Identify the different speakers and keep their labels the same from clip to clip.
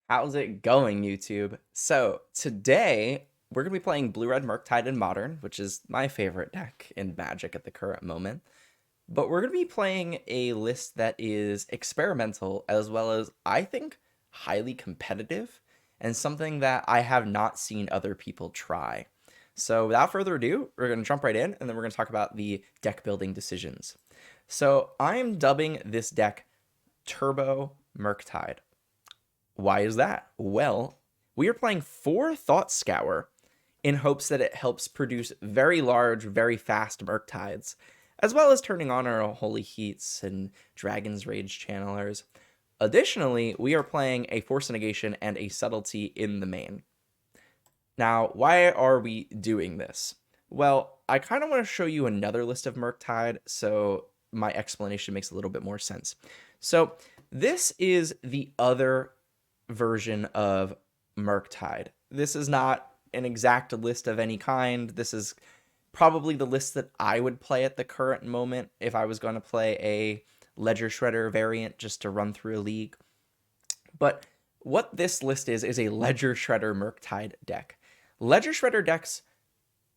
Speaker 1: How's it going, YouTube? So, today we're going to be playing Blue Red Murktide in Modern, which is my favorite deck in Magic at the current moment. But we're going to be playing a list that is experimental as well as, I think, highly competitive and something that I have not seen other people try. So, without further ado, we're going to jump right in and then we're going to talk about the deck building decisions. So, I'm dubbing this deck Turbo Murktide. Why is that? Well, we are playing 4 Thought Scour in hopes that it helps produce very large, very fast Murktides, as well as turning on our Holy Heats and Dragon's Rage Channelers. Additionally, we are playing a Force Negation and a Subtlety in the main. Now, why are we doing this? Well, I kind of want to show you another list of Murktide, so my explanation makes a little bit more sense. So, this is the other version of Murktide. This is not an exact list of any kind. This is probably the list that I would play at the current moment if I was going to play a Ledger Shredder variant just to run through a league. But what this list is a Ledger Shredder Murktide deck. Ledger Shredder decks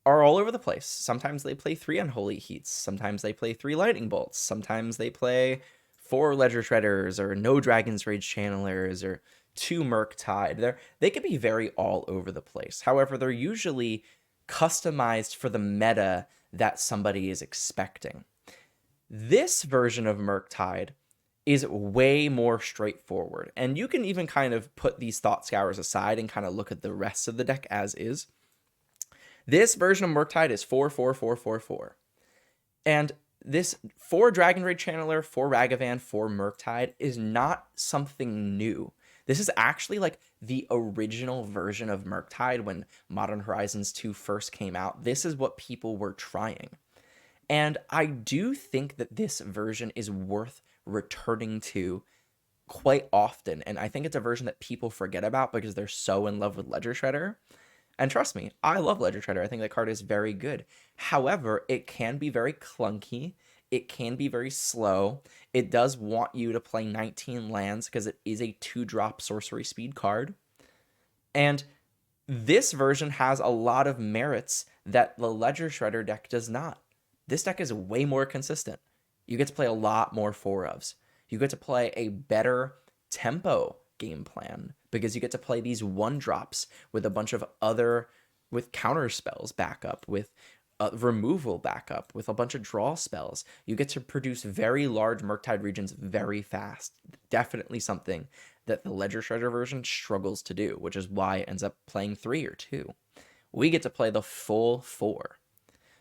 Speaker 1: are all over the place. Sometimes they play 3 Unholy Heats. Sometimes they play 3 Lightning Bolts. Sometimes they play 4 Ledger Shredders or no Dragon's Rage Channelers or 2 Murktide. They can be very all over the place. However, they're usually customized for the meta that somebody is expecting. This version of Murktide is way more straightforward, and you can even kind of put these Thought Scours aside and kind of look at the rest of the deck as is. This version of Murktide is 4-4-4-4-4. And this 4 Dragon Rage Channeler, 4 Ragavan, 4 Murktide is not something new. This is actually like the original version of Murktide when Modern Horizons 2 first came out. This is what people were trying. And I do think that this version is worth returning to quite often. And I think it's a version that people forget about because they're so in love with Ledger Shredder. And trust me, I love Ledger Shredder. I think that card is very good. However, it can be very clunky. It can be very slow. It does want you to play 19 lands because it is a 2-drop sorcery speed card. And this version has a lot of merits that the Ledger Shredder deck does not. This deck is way more consistent. You get to play a lot more 4-ofs. You get to play a better tempo game plan because you get to play these 1-drops with a bunch of with counter spells backup, with removal backup, with a bunch of draw spells. You get to produce very large Murktide regions very fast. Definitely something that the Ledger Shredder version struggles to do, which is why it ends up playing 3 or 2. We get to play the full 4.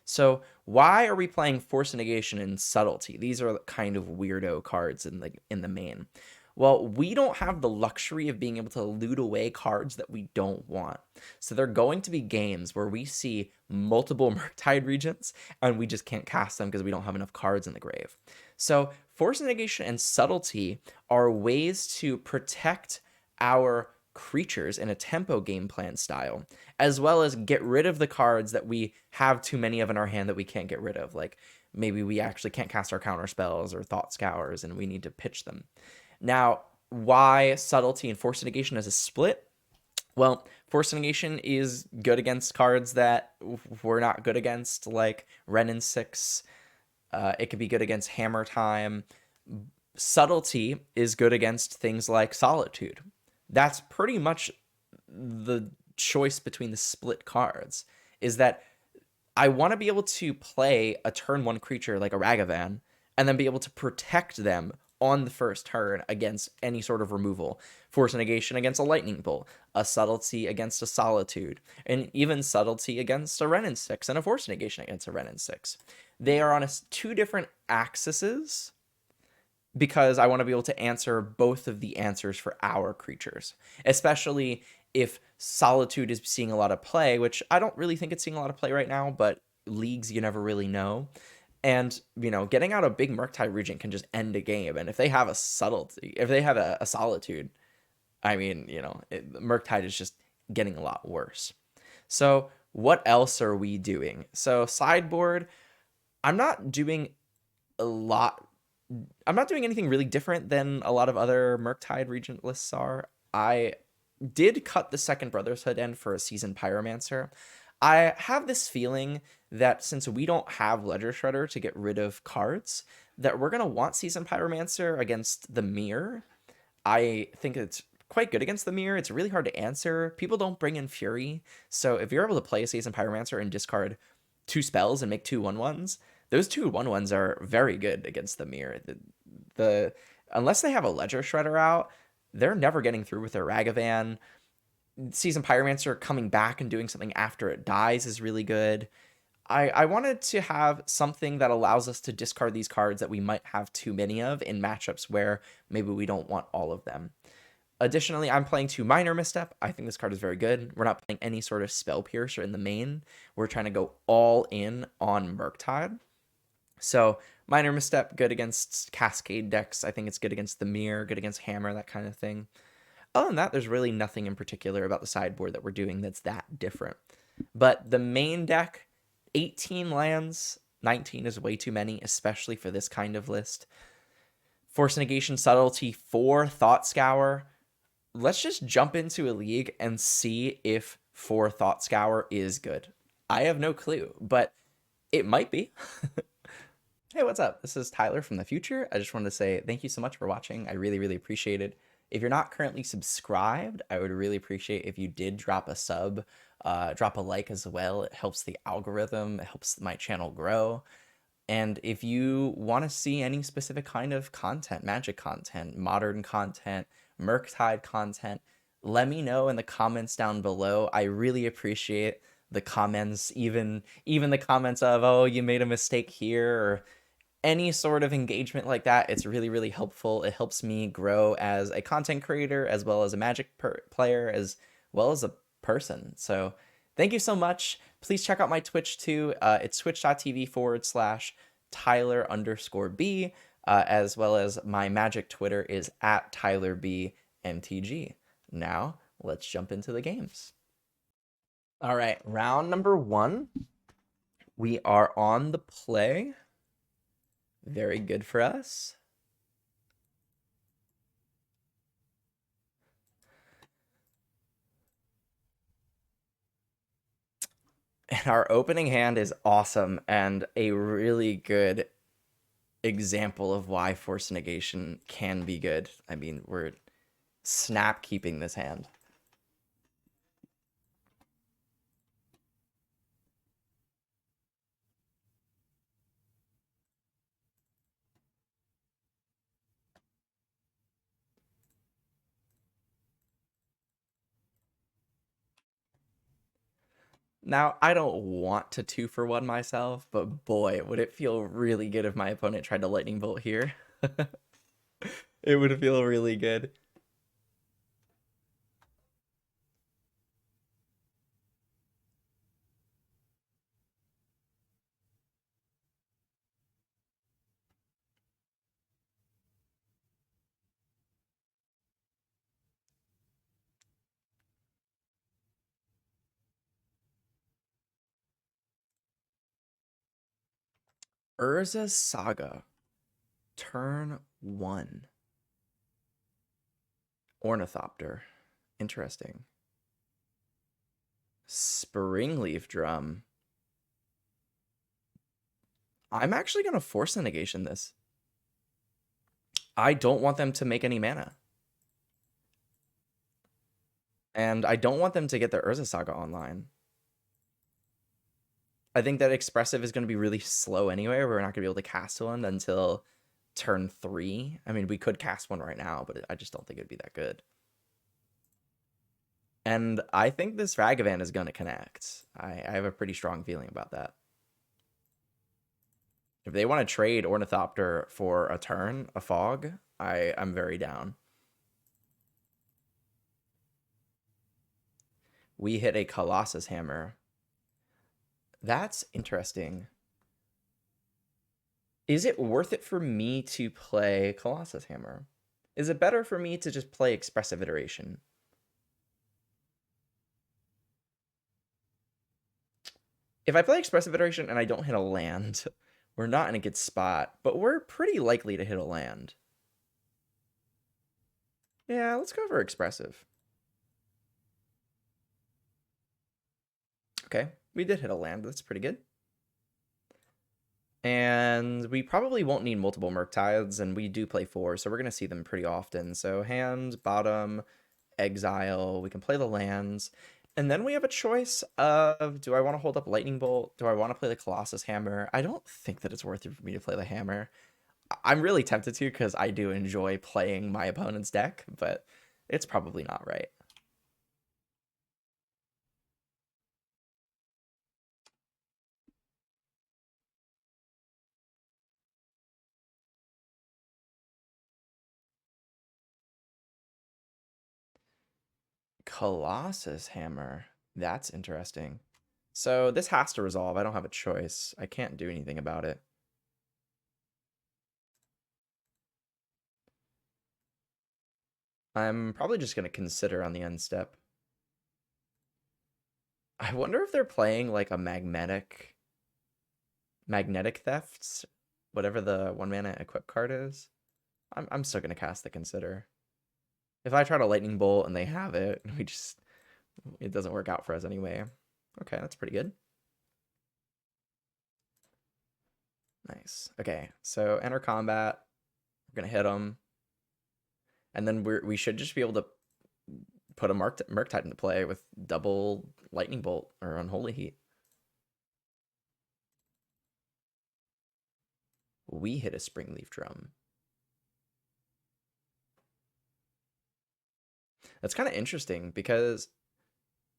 Speaker 1: So why are we playing Force Negation and Subtlety? These are kind of weirdo cards in the main. Well, we don't have the luxury of being able to loot away cards that we don't want. So there are going to be games where we see multiple Murktide regions and we just can't cast them because we don't have enough cards in the grave. So Force Negation and Subtlety are ways to protect our creatures in a tempo game plan style, as well as get rid of the cards that we have too many of in our hand that we can't get rid of. Like maybe we actually can't cast our counter spells or Thought Scours and we need to pitch them. Now, why Subtlety and Force Negation as a split? Well, Force Negation is good against cards that we're not good against, like Wrenn and 6. It could be good against Hammer Time. Subtlety is good against things like Solitude. That's pretty much the choice between the split cards, is that I want to be able to play a turn 1 creature like a Ragavan and then be able to protect them on the first turn against any sort of removal. Force Negation against a Lightning Bolt, a Subtlety against a Solitude, and even Subtlety against a Wrenn and 6 and a Force Negation against a Wrenn and 6. They are on 2 different axes because I want to be able to answer both of the answers for our creatures, especially if Solitude is seeing a lot of play, which I don't really think it's seeing a lot of play right now, but leagues you never really know. And, getting out a big Murktide region can just end a game. And if they have a Subtlety, if they have a Solitude, I mean, Murktide is just getting a lot worse. So what else are we doing? So sideboard, I'm not doing a lot I'm not doing anything really different than a lot of other Murktide Regent lists are. I did cut the Second Brotherhood end for a Seasoned Pyromancer. I have this feeling that since we don't have Ledger Shredder to get rid of cards, that we're going to want Seasoned Pyromancer against the Mirror. I think it's quite good against the Mirror. It's really hard to answer. People don't bring in Fury. So if you're able to play a Seasoned Pyromancer and discard 2 spells and make 2 1/1s, those 2 1/1s are very good against the Mirror. Unless they have a Ledger Shredder out, they're never getting through with their Ragavan. Seasoned Pyromancer coming back and doing something after it dies is really good. I wanted to have something that allows us to discard these cards that we might have too many of in matchups where maybe we don't want all of them. Additionally, I'm playing 2 Minor Misstep. I think this card is very good. We're not playing any sort of Spell Piercer in the main. We're trying to go all in on Murktide. So Minor Misstep, good against Cascade decks. I think it's good against the Mirror, good against Hammer, that kind of thing. Other than that, there's really nothing in particular about the sideboard that we're doing that's that different. But the main deck, 18 lands, 19 is way too many, especially for this kind of list. Force Negation, Subtlety, 4 Thought Scour. Let's just jump into a league and see if 4 Thought Scour is good. I have no clue, but it might be. Hey, what's up? This is Tyler from the future. I just wanted to say thank you so much for watching. I really, really appreciate it. If you're not currently subscribed, I would really appreciate if you did drop a sub, drop a like as well. It helps the algorithm, it helps my channel grow. And if you want to see any specific kind of content, magic content, modern content, Murktide content, let me know in the comments down below. I really appreciate the comments, even the comments of, oh, you made a mistake here, or any sort of engagement like that. It's really, really helpful. It helps me grow as a content creator, as well as a Magic player, as well as a person. So thank you so much. Please check out my Twitch too. It's twitch.tv/Tyler_B, as well as my Magic Twitter is @TylerBMTG. Now let's jump into the games. All right, round number 1. We are on the play. Very good for us. And our opening hand is awesome and a really good example of why Force Negation can be good. I mean, we're snap keeping this hand. Now, I don't want to 2-for-1 myself, but boy, would it feel really good if my opponent tried to Lightning Bolt here. It would feel really good. Urza's Saga. Turn 1. Ornithopter. Interesting. Springleaf Drum. I'm actually going to Force a Negation this. I don't want them to make any mana. And I don't want them to get their Urza Saga online. I think that Expressive is going to be really slow anyway. We're not going to be able to cast one until turn 3. I mean, we could cast one right now, but I just don't think it'd be that good. And I think this Ragavan is going to connect. I have a pretty strong feeling about that. If they want to trade Ornithopter for a turn, a Fog, I'm very down. We hit a Colossus Hammer. That's interesting. Is it worth it for me to play Colossus Hammer? Is it better for me to just play Expressive Iteration? If I play Expressive Iteration and I don't hit a land, we're not in a good spot, but we're pretty likely to hit a land. Yeah, let's go for Expressive. Okay, we did hit a land. That's pretty good. And we probably won't need multiple murktides, and we do play 4, so we're going to see them pretty often. So hand, bottom, exile, we can play the lands. And then we have a choice of, do I want to hold up Lightning Bolt? Do I want to play the Colossus Hammer? I don't think that it's worth it for me to play the Hammer. I'm really tempted to because I do enjoy playing my opponent's deck, but it's probably not right. Colossus Hammer. That's interesting. So this has to resolve. I don't have a choice. I can't do anything about it. I'm probably just going to consider on the end step. I wonder if they're playing like a magnetic thefts, whatever the 1-mana equip card is. I'm still going to cast the consider. If I try to lightning bolt and they have it, it doesn't work out for us anyway. Okay, that's pretty good. Nice. Okay, so enter combat. We're gonna hit them, and then we should just be able to put a murktide into play with double lightning bolt or unholy heat. We hit a springleaf drum. That's kind of interesting because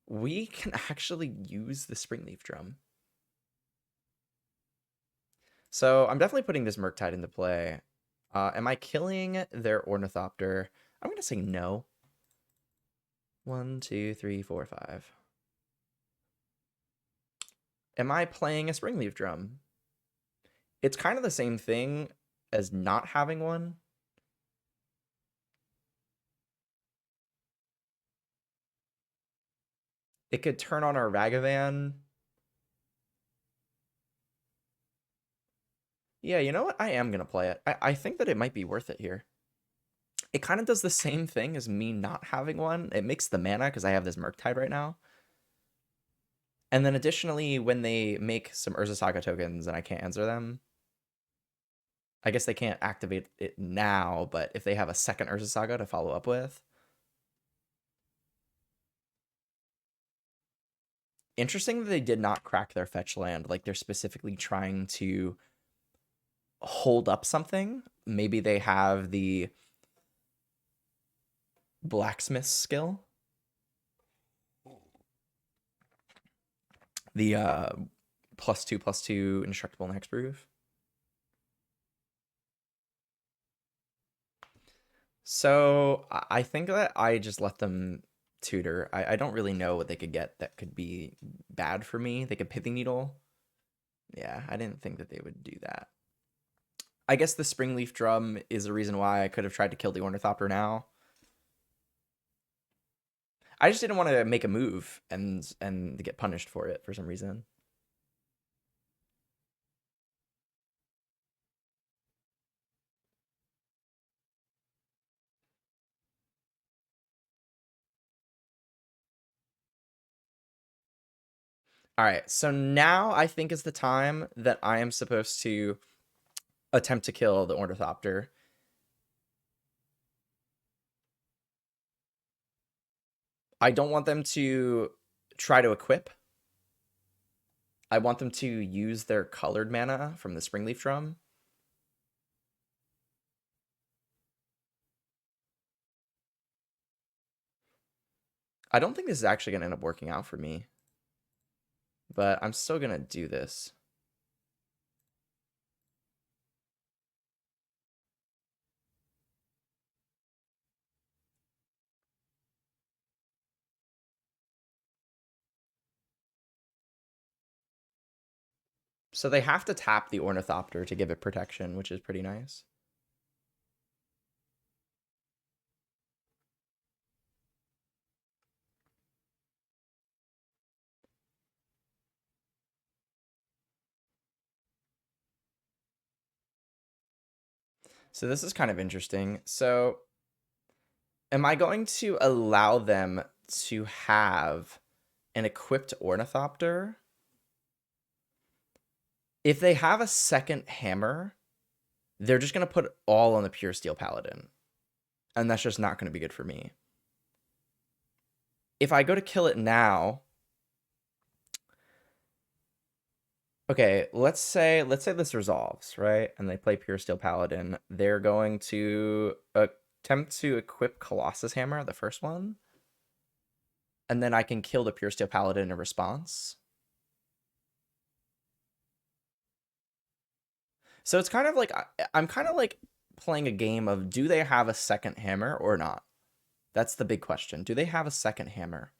Speaker 1: we can actually use the springleaf drum. So I'm definitely putting this murktide into play. Am I killing their ornithopter? I'm gonna say no. 1, 2, 3, 4, 5. Am I playing a springleaf drum? It's kind of the same thing as not having one. It could turn on our Ragavan. Yeah, you know what? I am going to play it. I think that it might be worth it here. It kind of does the same thing as me not having one. It makes the mana because I have this Murktide right now. And then additionally, when they make some Urza Saga tokens and I can't answer them, I guess they can't activate it now, but if they have a second Urza Saga to follow up with. Interesting that they did not crack their fetch land. Like they're specifically trying to hold up something. Maybe they have the blacksmith skill. The +2/+2 indestructible and hexproof. So I think that I just let them tutor. I don't really know what they could get that could be bad for me. They could Pithing Needle. Yeah, I didn't think that they would do that. I guess the Springleaf Drum is a reason why I could have tried to kill the Ornithopter now. I just didn't want to make a move and get punished for it for some reason. All right, so now I think is the time that I am supposed to attempt to kill the Ornithopter. I don't want them to try to equip. I want them to use their colored mana from the Springleaf Drum. I don't think this is actually going to end up working out for me, but I'm still going to do this. So they have to tap the Ornithopter to give it protection, which is pretty nice. So this is kind of interesting. So am I going to allow them to have an equipped Ornithopter. If they have a second hammer, they're just going to put all on the Pure Steel Paladin. And that's just not going to be good for me. If I go to kill it now... Okay, let's say this resolves, right? And they play Pure Steel Paladin. They're going to attempt to equip Colossus Hammer, the first one. And then I can kill the Pure Steel Paladin in response. So it's kind of like, I'm kind of like playing a game of, do they have a second hammer or not? That's the big question. Do they have a second hammer?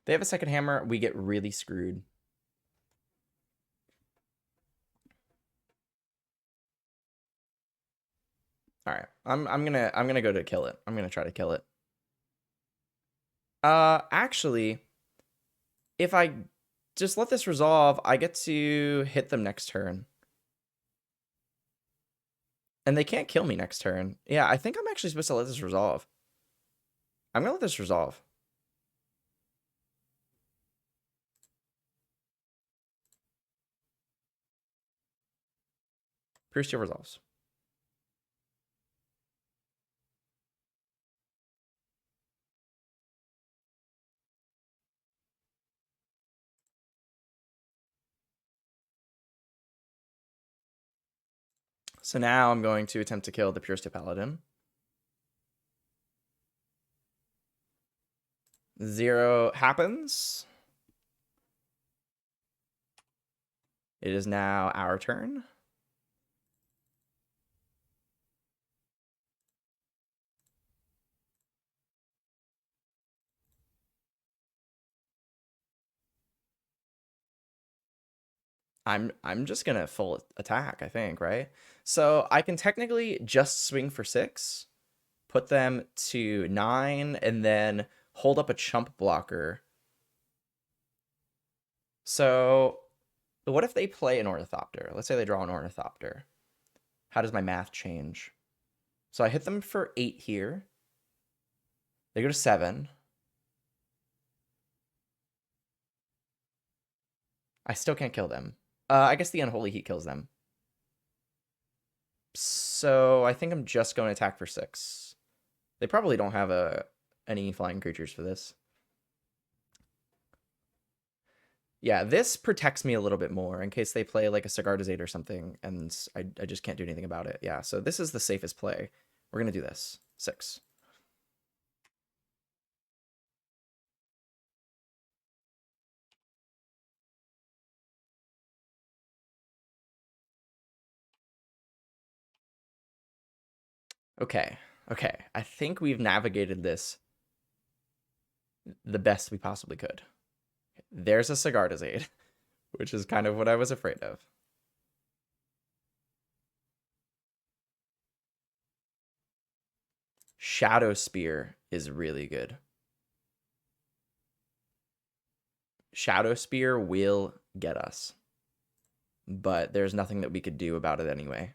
Speaker 1: They have a second hammer, we get really screwed. All right, I'm gonna go to kill it. I'm gonna try to kill it. Actually, if I just let this resolve, I get to hit them next turn. And they can't kill me next turn. Yeah, I think I'm actually supposed to let this resolve. I'm gonna let this resolve. Pure Steel resolves. So now I'm going to attempt to kill the Pure Steel Paladin. 0 happens. It is now our turn. I'm just gonna full attack, I think, right? So I can technically just swing for 6, put them to 9, and then hold up a chump blocker. So what if they play an Ornithopter? Let's say they draw an Ornithopter. How does my math change? So I hit them for 8 here. They go to 7. I still can't kill them. I guess the Unholy Heat kills them. So I think I'm just going to attack for 6. They probably don't have any flying creatures for this. Yeah, this protects me a little bit more in case they play like a Sagardazade or something, and I just can't do anything about it. Yeah, so this is the safest play. We're going to do this. 6. Okay, okay. I think we've navigated this the best we possibly could. There's a Sagardazade, which is kind of what I was afraid of. Shadow Spear is really good. Shadow Spear will get us, but there's nothing that we could do about it anyway.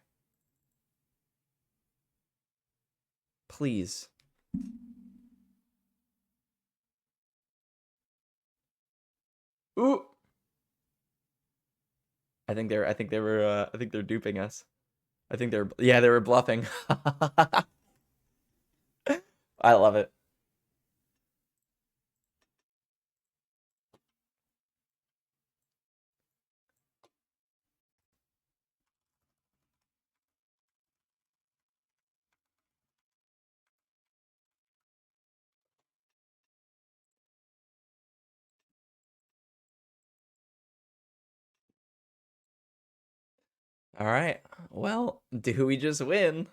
Speaker 1: Please. Ooh. I think they're duping us. They were bluffing. I love it. All right. Well, do we just win?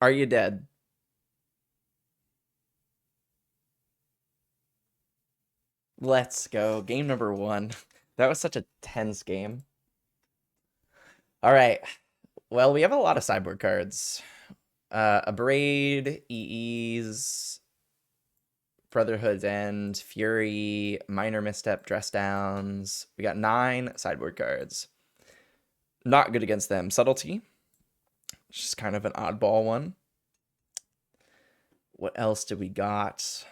Speaker 1: Are you dead? Let's go. Game number 1. That was such a tense game. All right. Well, we have a lot of sideboard cards. Abrade, EEs, Brotherhood's End, Fury, Minor Misstep, Dress Downs. We got 9 sideboard cards. Not good against them. Subtlety, which is kind of an oddball one. What else do we got?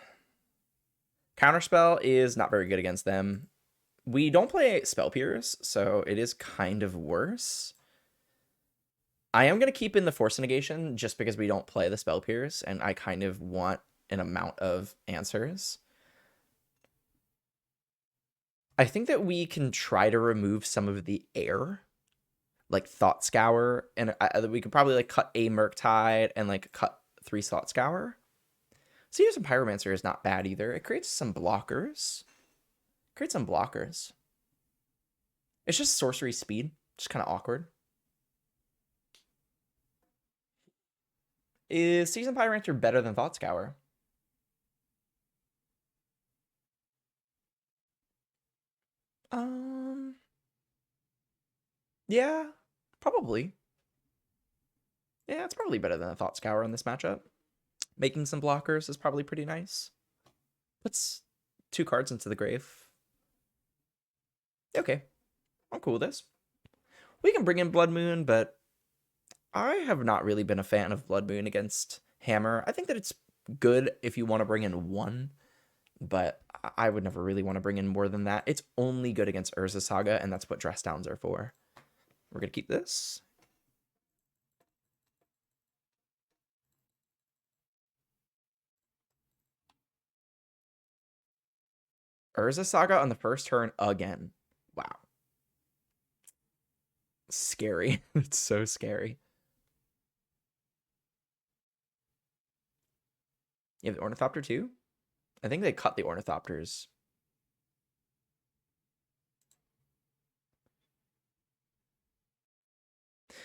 Speaker 1: Counterspell is not very good against them. We don't play Spell Pierce, so it is kind of worse. I am going to keep in the Force Negation just because we don't play the Spell Pierce, and I kind of want an amount of answers. I think that we can try to remove some of the air, like Thought Scour, and we could probably like cut a Murktide and like cut 3 Thought Scour. So here's some Pyromancer is not bad either. It creates some blockers. It's just sorcery speed, just kind of awkward. Is Seasoned Pyromancer better than Thought Scour? Yeah, probably. Yeah, it's probably better than a Thought Scour in this matchup. Making some blockers is probably pretty nice. Puts 2 cards into the grave. Okay, I'm cool with this. We can bring in Blood Moon, but I have not really been a fan of Blood Moon against Hammer. I think that it's good if you want to bring in 1, but I would never really want to bring in more than that. It's only good against Urza Saga, and that's what Dress Downs are for. We're going to keep this. Urza Saga on the first turn again. Wow. Scary. It's so scary. You have the Ornithopter too? I think they cut the Ornithopters.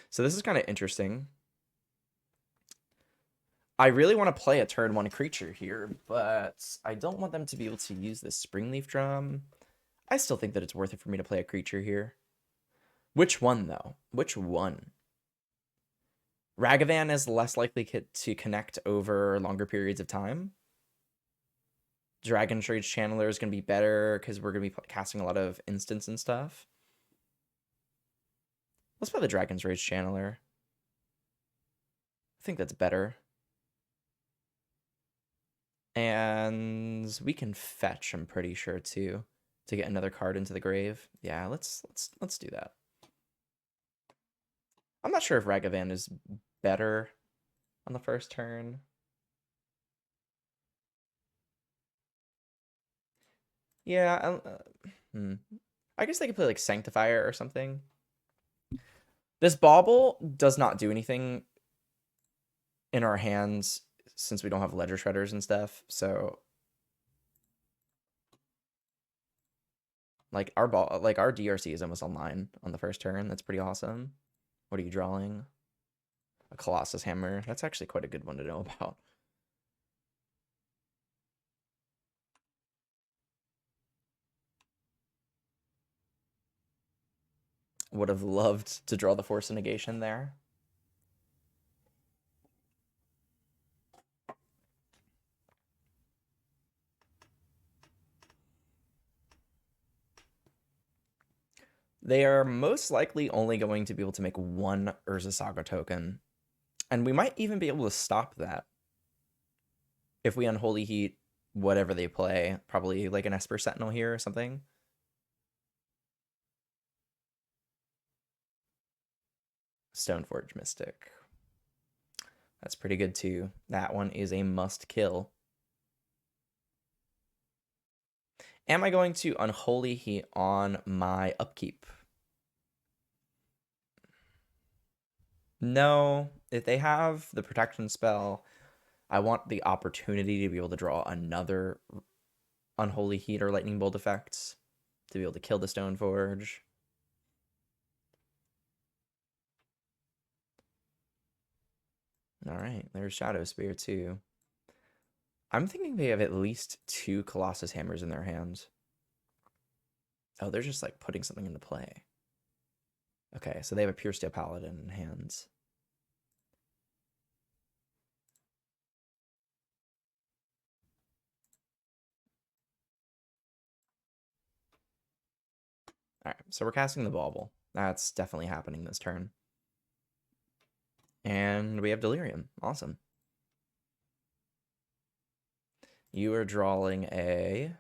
Speaker 1: So this is kind of interesting. I really want to play a turn 1 creature here, but I don't want them to be able to use this Springleaf Drum. I still think that it's worth it for me to play a creature here. Which one, though? Which one? Ragavan is less likely to connect over longer periods of time. Dragon's Rage Channeler is going to be better because we're going to be casting a lot of instants and stuff. Let's play the Dragon's Rage Channeler. I think that's better. And we can fetch, I'm pretty sure, too, to get another card into the grave. Yeah, let's do that. I'm not sure if Ragavan is better on the first turn. Yeah, I guess they could play like Sanctifier or something. This Bauble does not do anything in our hands since we don't have Ledger Shredders and stuff, so like our DRC is almost online on the first turn. That's pretty awesome. What are you drawing? A Colossus Hammer. That's actually quite a good one to know about. Would have loved to draw the Force of Negation there. They are most likely only going to be able to make 1 Urza Saga token. And we might even be able to stop that. If we Unholy Heat whatever they play. Probably like an Esper Sentinel here or something. Stoneforge Mystic. That's pretty good too. That one is a must kill. Am I going to Unholy Heat on my upkeep? No. If they have the protection spell, I want the opportunity to be able to draw another Unholy Heat or Lightning Bolt effects to be able to kill the Stoneforge. All right, there's Shadow Spear too. I'm thinking they have at least 2 Colossus Hammers in their hands. Oh, they're just like putting something into play. Okay, so they have a Pure Steel Paladin in hands. All right, so we're casting the Bauble. That's definitely happening this turn. And we have Delirium. Awesome. You are drawing a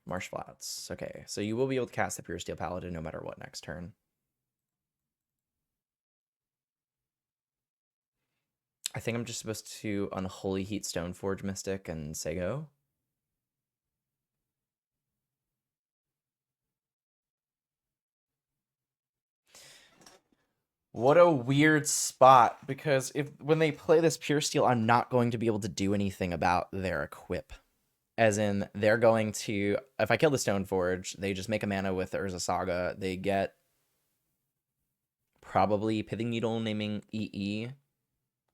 Speaker 1: Marsh Flats. Okay, so you will be able to cast the Pure Steel Paladin no matter what next turn. I think I'm just supposed to Unholy Heat Stoneforge Mystic and say go. What a weird spot, because when they play this Pure Steel, I'm not going to be able to do anything about their equip. As in, they're going to, if I kill the Stoneforge, they just make a mana with Urza Saga. They get probably Pithing Needle naming EE,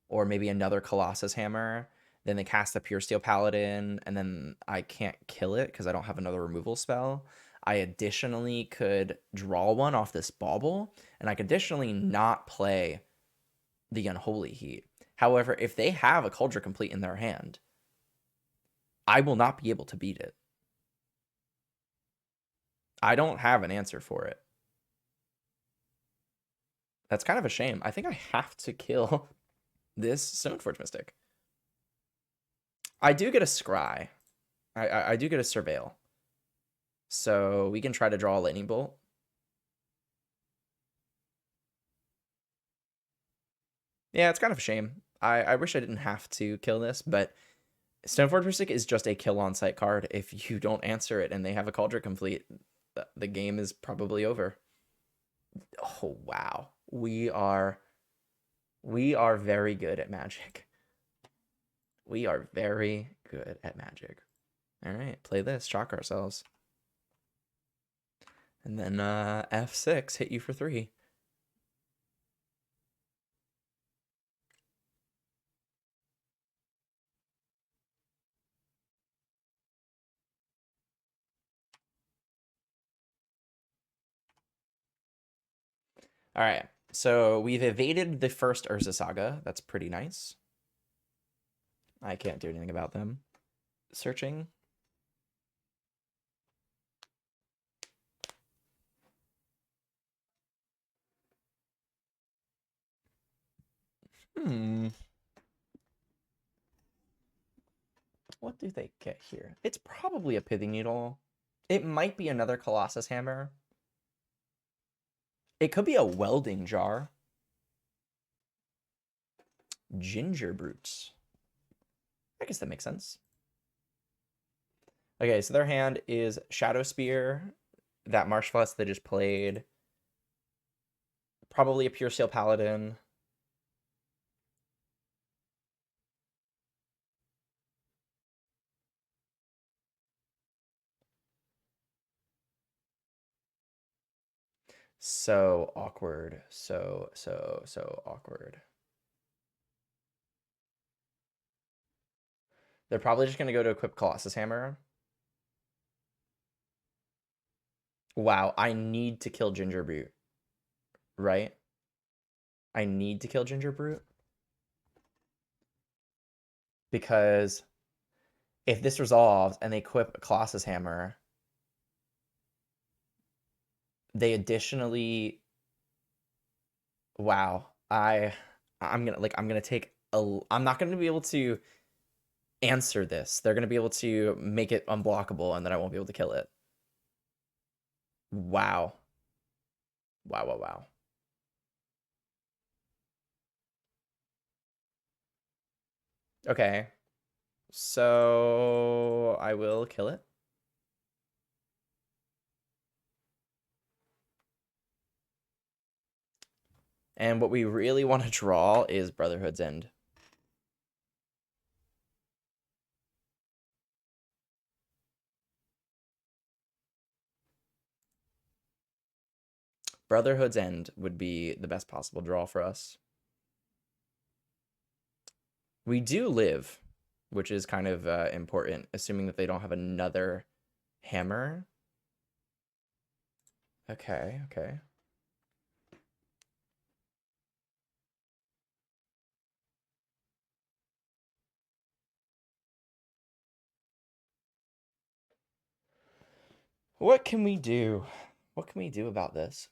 Speaker 1: or maybe another Colossus Hammer. Then they cast the Pure Steel Paladin, and then I can't kill it because I don't have another removal spell. I additionally could draw one off this Bauble, and I could additionally not play the Unholy Heat. However, if they have a Cauldron Complete in their hand, I will not be able to beat it. I don't have an answer for it. That's kind of a shame. I think I have to kill this Stoneforge Mystic. I do get a Scry. I do get a Surveil. So we can try to draw a Lightning Bolt. Yeah, it's kind of a shame. I wish I didn't have to kill this, but Stoneforge Mystic is just a kill on sight card. If you don't answer it and they have a Cauldron Complete, the game is probably over. Oh wow. We are very good at Magic. We are very good at Magic. All right, play this, shock ourselves. And then F6 hit you for 3. All right, so we've evaded the first Urza Saga. That's pretty nice. I can't do anything about them. Searching. What do they get here? It's probably a Pithing Needle. It might be another Colossus Hammer. It could be a Welding Jar. Ginger Brutes. I guess that makes sense. Okay, so their hand is Shadow Spear, that Marsh Flats they just played. Probably a Pure Steel Paladin. So awkward. So awkward. They're probably just going to go to equip Colossus Hammer. Wow, I need to kill Ginger Brute. Right? I need to kill Ginger Brute. Because if this resolves and they equip a Colossus Hammer, they additionally... Wow. I'm gonna take a... I'm not gonna be able to answer this. They're gonna be able to make it unblockable, and then I won't be able to kill it. Wow. Wow. Okay. So I will kill it. And what we really want to draw is Brotherhood's End. Brotherhood's End would be the best possible draw for us. We do live, which is kind of important, assuming that they don't have another Hammer. Okay, okay. What can we do? What can we do about this?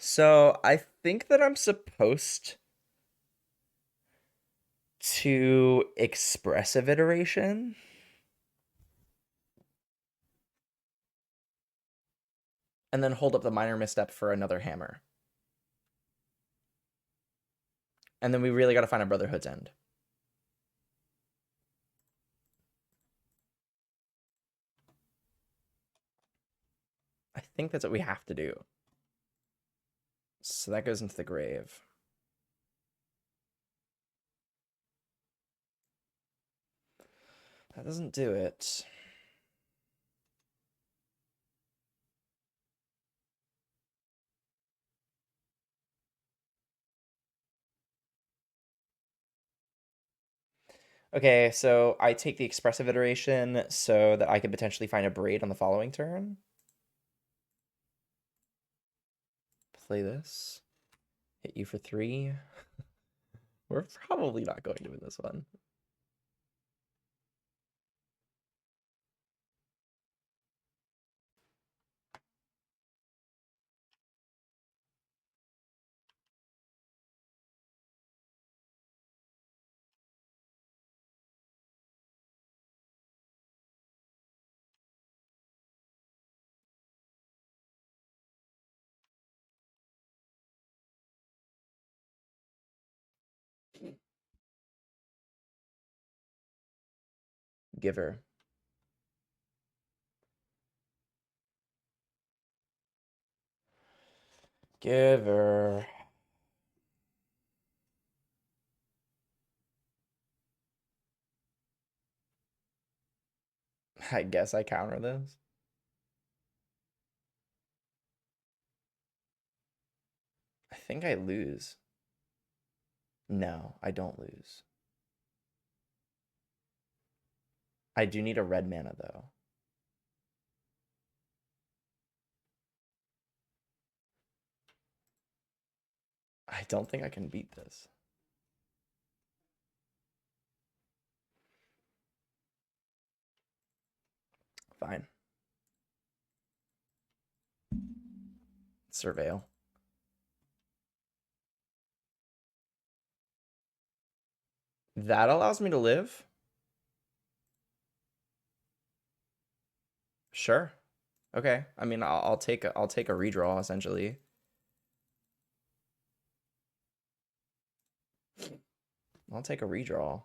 Speaker 1: So I think that I'm supposed to expressive iteration. And then hold up the minor misstep for another hammer. And then we really got to find a Brotherhood's End. I think that's what we have to do. So that goes into the grave. That doesn't do it. Okay, so I take the expressive iteration so that I could potentially find a braid on the following turn. Play this. Hit you for 3. We're probably not going to win this one. Giver. Giver. I guess I counter this. I think I lose. No, I don't lose. I do need a red mana, though. I don't think I can beat this. Fine. Surveil. That allows me to live? Sure. Okay. I mean, I'll take a redraw essentially. I'll take a redraw.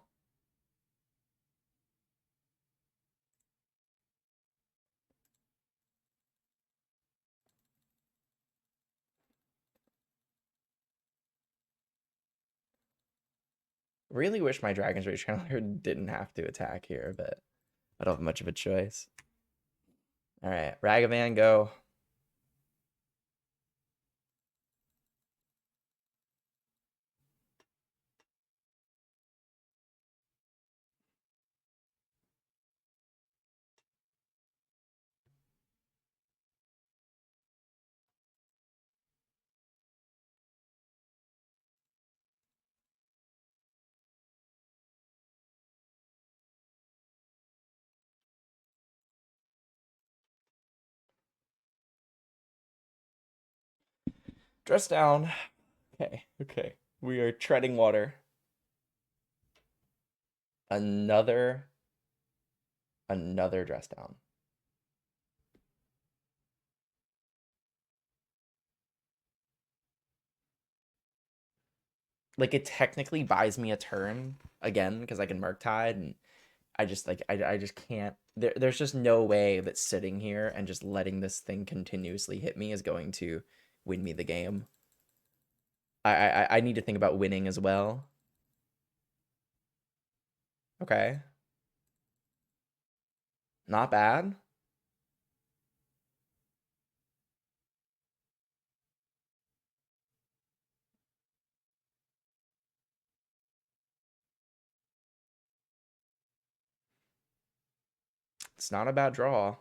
Speaker 1: Really wish my Dragon's Rage Channeler didn't have to attack here, but I don't have much of a choice. All right, Ragavan, go. Dress down. Okay, okay. We are treading water. Another dress down. Like it technically buys me a turn again because I can murktide, and I just like I just can't. There's just no way that sitting here and just letting this thing continuously hit me is going to win me the game. I need to think about winning as well. Okay. Not bad. It's not a bad draw.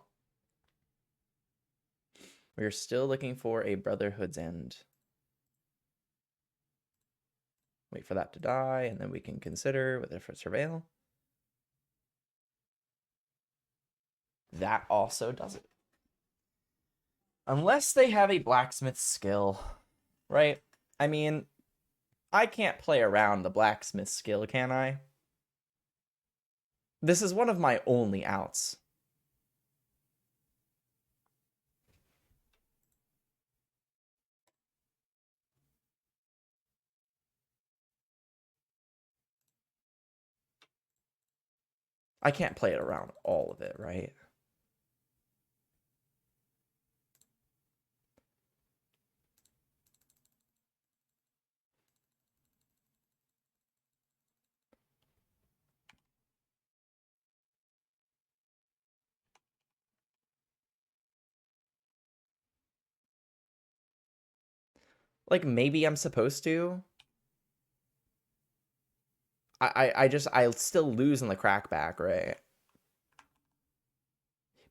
Speaker 1: We're still looking for a Brotherhood's End. Wait for that to die, and then we can consider whether for Surveil. That also does it. Unless they have a blacksmith skill, right? I mean, I can't play around the blacksmith skill, can I? This is one of my only outs. I can't play it around all of it, right? Like, maybe I'm supposed to. I still lose in the crackback, right?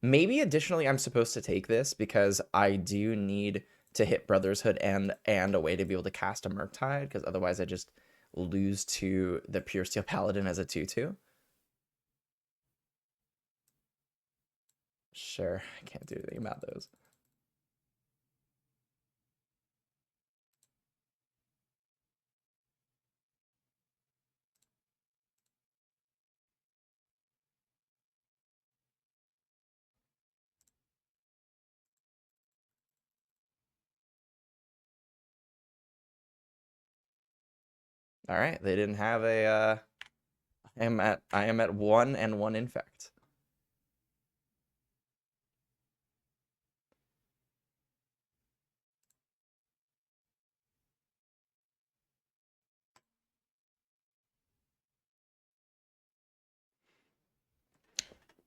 Speaker 1: Maybe additionally I'm supposed to take this because I do need to hit Brotherhood and a way to be able to cast a Murktide, because otherwise I just lose to the Pure Steel Paladin as a 2/2. Sure, I can't do anything about those. All right, they didn't have a I am at 1 and 1 infect.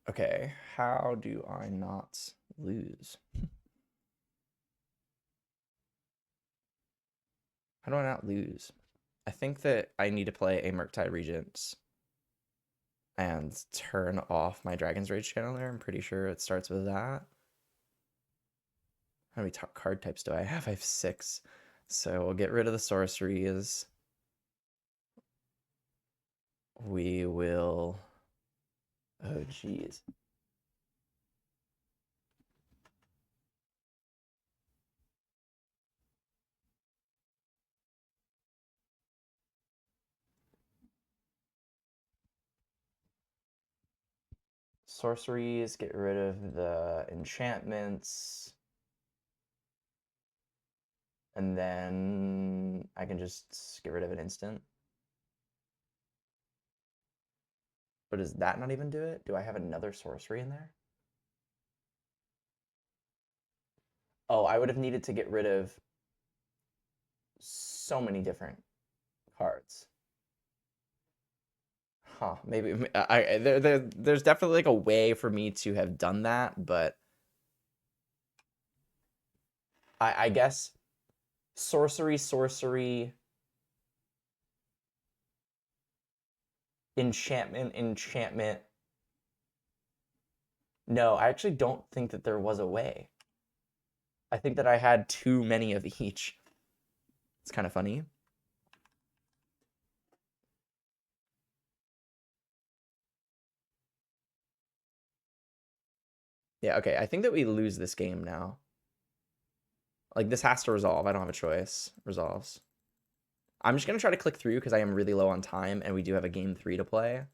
Speaker 1: Okay, how do I not lose? How do I not lose? I think that I need to play a Murktide Regents and turn off my Dragon's Rage Channeler. I'm pretty sure it starts with that. How many card types do I have? I have 6. So we'll get rid of the sorceries. We will... Oh, geez. Sorceries, get rid of the enchantments. And then I can just get rid of an instant. But does that not even do it? Do I have another sorcery in there? Oh, I would have needed to get rid of so many different cards. Huh, maybe there's definitely like a way for me to have done that, but I guess sorcery, enchantment. No, I actually don't think that there was a way. I think that I had too many of each. It's kind of funny. Yeah, okay, I think that we lose this game now. Like, this has to resolve. I don't have a choice. Resolves. I'm just going to try to click through because I am really low on time, and we do have a game 3 to play.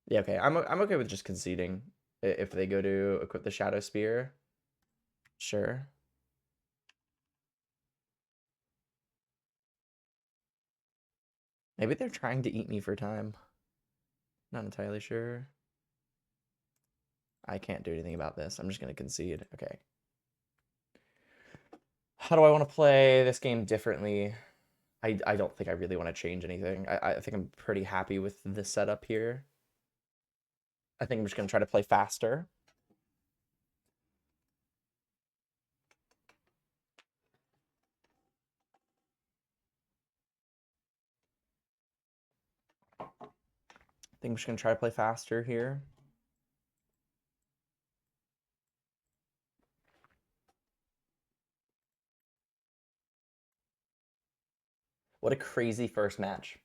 Speaker 1: Yeah, okay. I'm okay with just conceding if they go to equip the Shadow Spear. Sure. Maybe they're trying to eat me for time. Not entirely sure. I can't do anything about this. I'm just going to concede. Okay. How do I want to play this game differently? I don't think I really want to change anything. I think I'm pretty happy with the setup here. I think I'm just going to try to play faster. I think we're just gonna try to play faster here. What a crazy first match.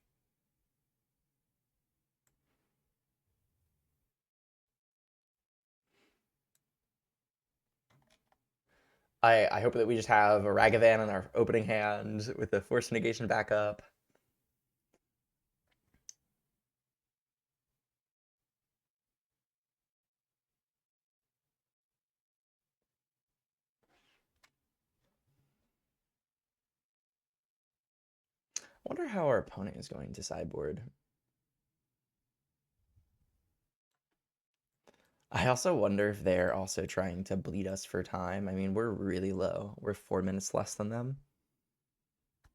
Speaker 1: I hope that we just have a Ragavan in our opening hand with the Force Negation backup. I wonder how our opponent is going to sideboard. I also wonder if they're also trying to bleed us for time. I mean, we're really low. We're 4 minutes less than them.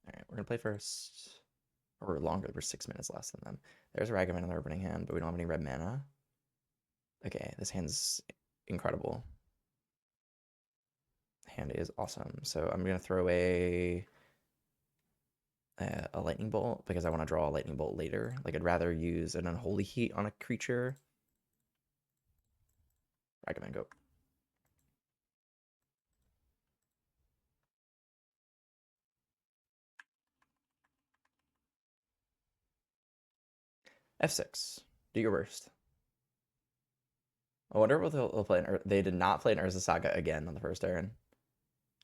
Speaker 1: All right, we're gonna play first. Or longer, we're 6 minutes less than them. There's a Ragavan in the opening hand, but we don't have any red mana. Okay, this hand's incredible. Hand is awesome. So I'm gonna throw away a lightning bolt because I want to draw a lightning bolt later. Like I'd rather use an unholy heat on a creature. Ragavan, go. F6. Do your worst. I wonder what they'll play. They did not play an Urza Saga again on the first turn.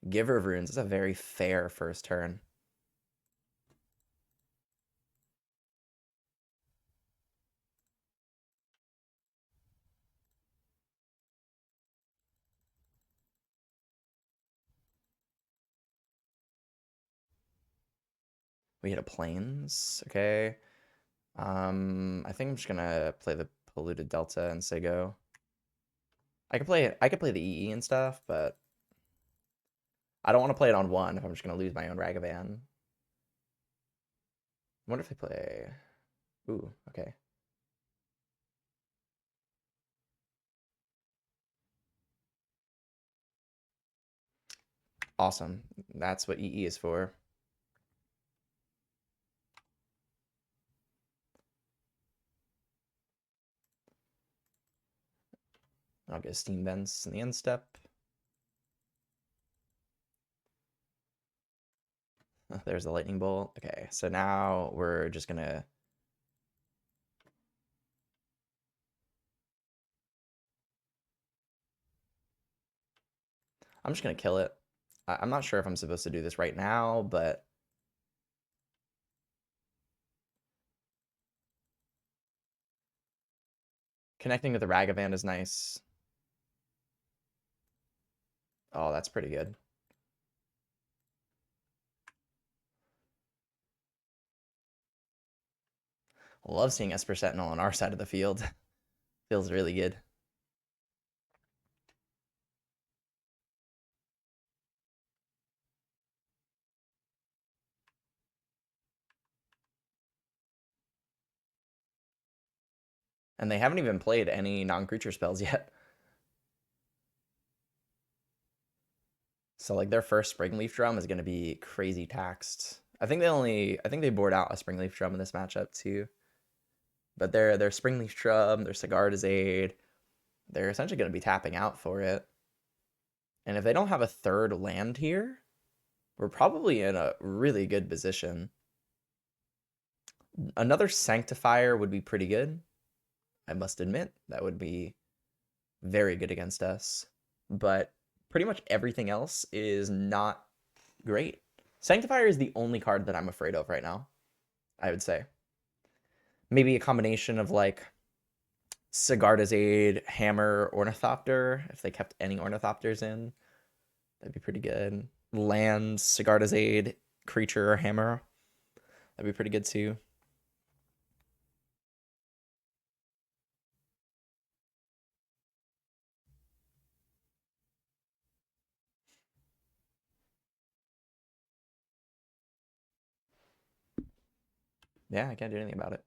Speaker 1: Giver of Runes is a very fair first turn. We hit a Plains. Okay. I think I'm just gonna play the Polluted Delta and say go. I could play the EE and stuff, but I don't want to play it on one if I'm just gonna lose my own Ragavan. I wonder if they play. Ooh, okay. Awesome. That's what EE is for. I'll get Steam Vents in the end step. There's the lightning bolt. Okay, so now we're just gonna. I'm just gonna kill it. I'm not sure if I'm supposed to do this right now, but connecting with the Ragavan is nice. Oh, that's pretty good. Love seeing Esper Sentinel on our side of the field. Feels really good. And they haven't even played any non-creature spells yet. So like their first Springleaf Drum is gonna be crazy taxed. I think they board out a Springleaf Drum in this matchup too. But their Springleaf Drum, their Sigarda's Aid, they're essentially gonna be tapping out for it. And if they don't have a third land here, we're probably in a really good position. Another Sanctifier would be pretty good. I must admit, that would be very good against us. But pretty much everything else is not great. Sanctifier is the only card that I'm afraid of right now, I would say. Maybe a combination of like Sigarda's Aid, Hammer, Ornithopter, if they kept any Ornithopters in. That'd be pretty good. Land, Sigarda's Aid, Creature, or Hammer. That'd be pretty good too. Yeah, I can't do anything about it.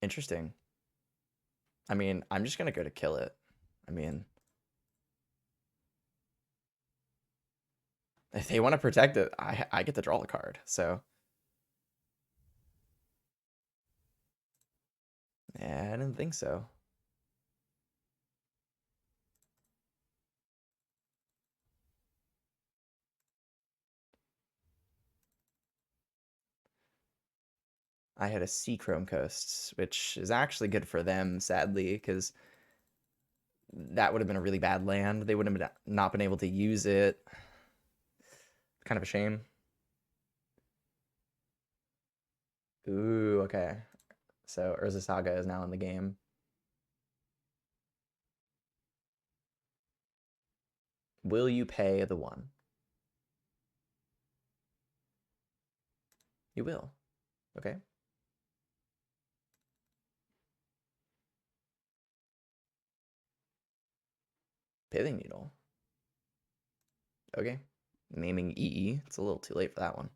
Speaker 1: Interesting. I mean, I'm just gonna go to kill it. I mean, If they want to protect it, I get to draw a card. So yeah, I didn't think so. I had a Sea Chrome Coast, which is actually good for them, sadly, because that would have been a really bad land. They would have not been able to use it. Kind of a shame. Ooh, okay. So Urza Saga is now in the game. Will you pay the one? You will. Okay. Pithing Needle. Okay. Naming EE. It's a little too late for that one.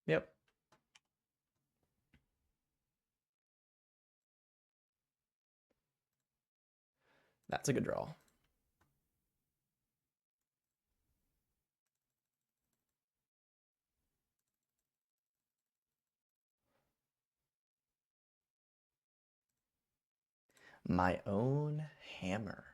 Speaker 1: Yep. That's a good draw. My own hammer.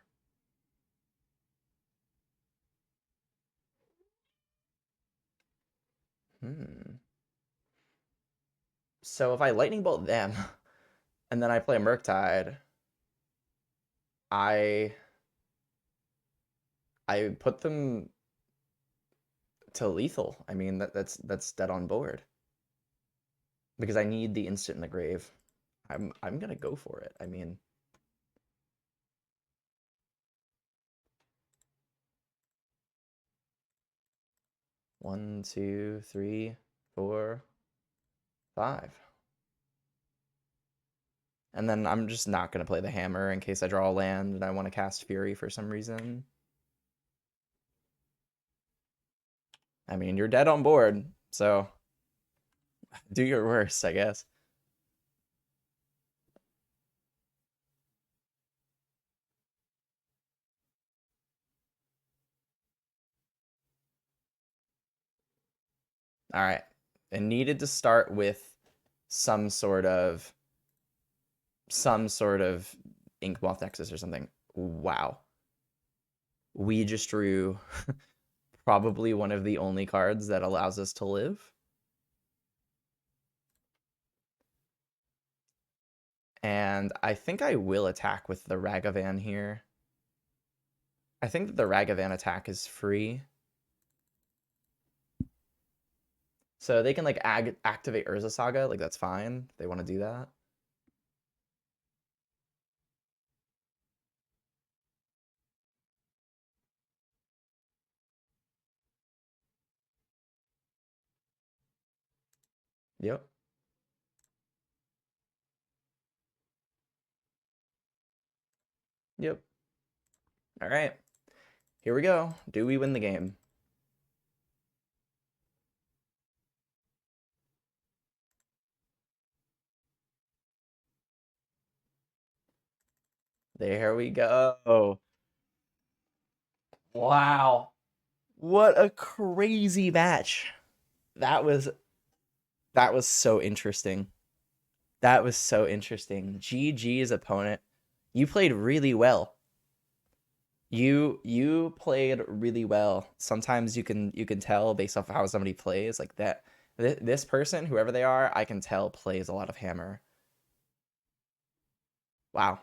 Speaker 1: So if I lightning bolt them and then I play Murktide, I put them to lethal. I mean that's dead on board. Because I need the instant in the grave. I'm gonna go for it. I mean, one, two, three, four, five. And then I'm just not gonna play the hammer in case I draw a land and I want to cast Fury for some reason. I mean, you're dead on board, so do your worst, I guess. All right. It needed to start with some sort of ink moth nexus or something. Wow. We just drew probably one of the only cards that allows us to live. And I think I will attack with the Ragavan here. I think that the Ragavan attack is free. So they can like activate Urza Saga, like that's fine. If they want to do that. Yep. Yep. All right. Here we go. Do we win the game? There we go. Wow. What a crazy match. That was so interesting. That was so interesting. GG's opponent. You played really well. You played really well. Sometimes you can tell based off of how somebody plays like that. This person, whoever they are, I can tell plays a lot of hammer. Wow.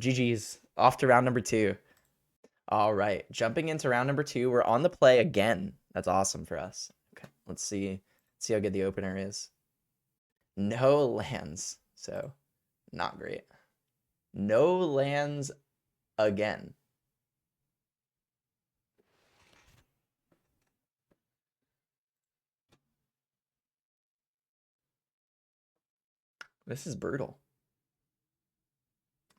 Speaker 1: GG's. Off to round number 2. All right. Jumping into round number 2, we're on the play again. That's awesome for us. Okay. Let's see how good the opener is. No lands. So, not great. No lands again. This is brutal.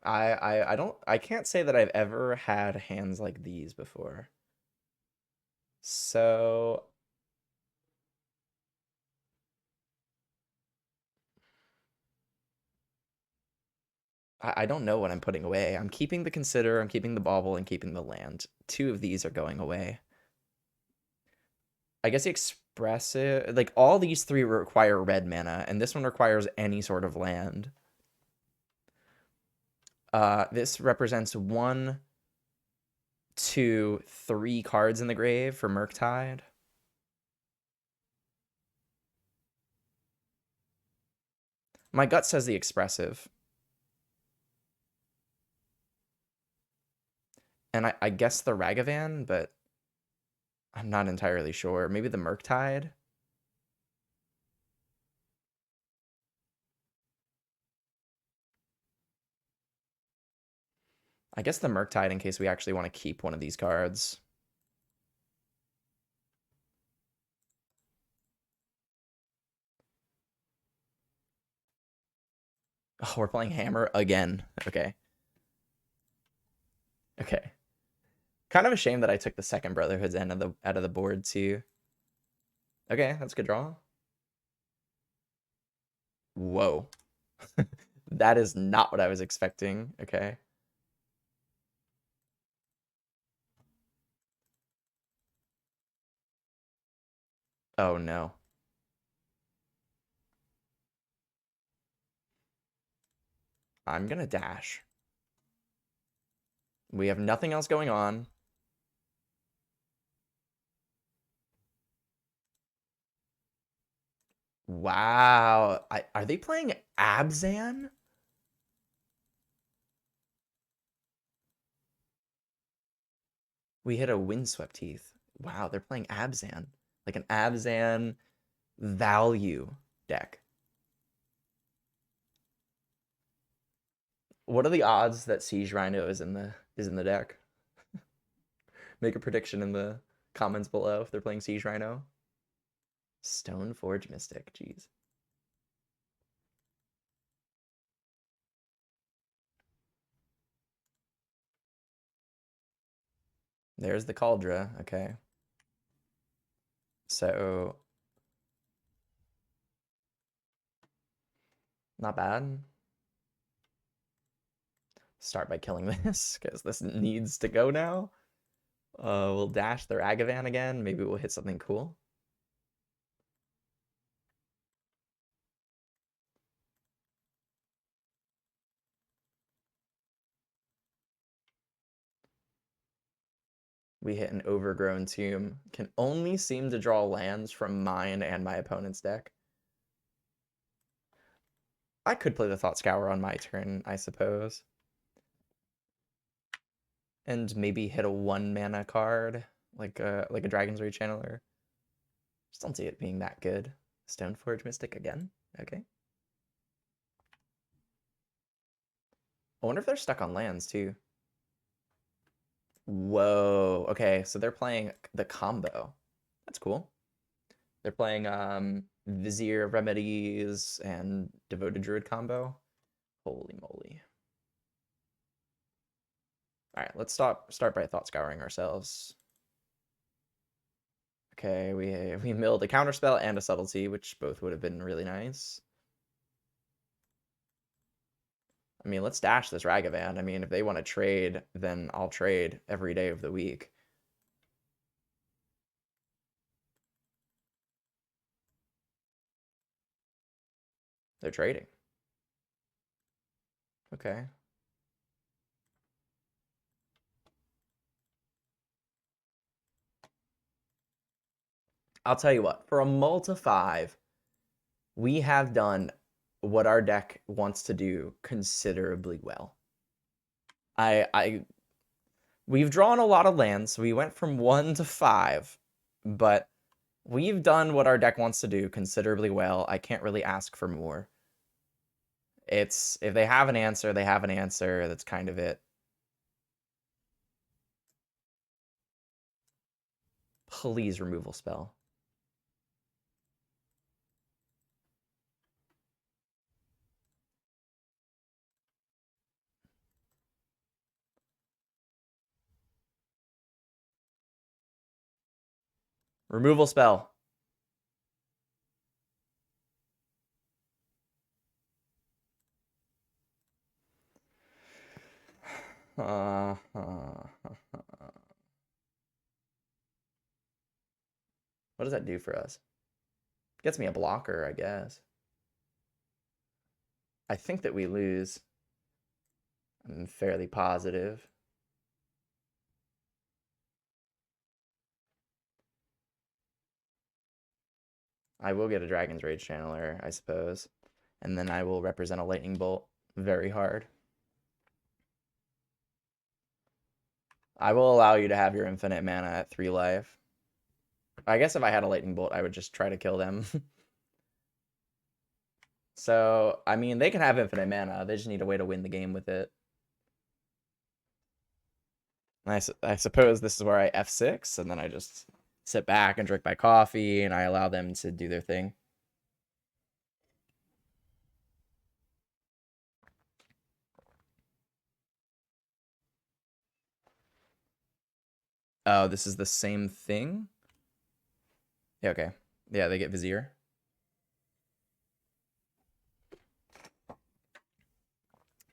Speaker 1: I can't say that I've ever had hands like these before. So I don't know what I'm putting away. I'm keeping the Consider, I'm keeping the Bauble, and keeping the land. 2 of these are going away. I guess the Expressive, like all these 3 require red mana, and this one requires any sort of land. This represents 1, 2, 3 cards in the grave for Murktide. My gut says the Expressive. And I guess the Ragavan, but I'm not entirely sure. Maybe the Murktide? I guess the Murktide in case we actually want to keep one of these cards. Oh, we're playing Hammer again. Okay. Okay. Kind of a shame that I took the second Brotherhood's end of out of the board too. Okay, that's a good draw. Whoa. That is not what I was expecting. Okay. Oh no. I'm gonna dash. We have nothing else going on. Wow. Are they playing Abzan? We hit a Windswept Heath. Wow, they're playing Abzan. Like an Abzan value deck. What are the odds that Siege Rhino is in the deck? Make a prediction in the comments below if they're playing Siege Rhino. Stoneforge Mystic, jeez. There's the Cauldra, okay. So, not bad. Start by killing this, because this needs to go now. We'll dash the Ragavan again. Maybe we'll hit something cool. We hit an Overgrown Tomb. Can only seem to draw lands from mine and my opponent's deck. I could play the Thought Scour on my turn, I suppose. And maybe hit a 1-mana card, like a Dragon's Rage Channeler. Just don't see it being that good. Stoneforge Mystic again? Okay. I wonder if they're stuck on lands, too. Whoa. Okay, so they're playing the combo. That's cool. They're playing Vizier Remedies and Devoted Druid combo. Holy moly. All right, let's start by thought scouring ourselves. Okay, we milled a counterspell and a subtlety, which both would have been really nice. I mean, let's dash this Ragavan. I mean, if they want to trade, then I'll trade every day of the week. They're trading. Okay. I'll tell you what, for a multi 5, we have done what our deck wants to do considerably well. We've drawn a lot of lands. We went from 1 to 5, but we've done what our deck wants to do considerably well. I can't really ask for more. It's if they have an answer, they have an answer. That's kind of it. Please removal spell. Removal spell. What does that do for us? Gets me a blocker, I guess. I think that we lose. I'm fairly positive. I will get a Dragon's Rage Channeler, I suppose. And then I will represent a Lightning Bolt very hard. I will allow you to have your infinite mana at 3 life. I guess if I had a Lightning Bolt, I would just try to kill them. So, I mean, they can have infinite mana. They just need a way to win the game with it. I suppose this is where I F6, and then I just sit back and drink my coffee, and I allow them to do their thing. Oh, this is the same thing? Yeah, okay. Yeah, they get Vizier.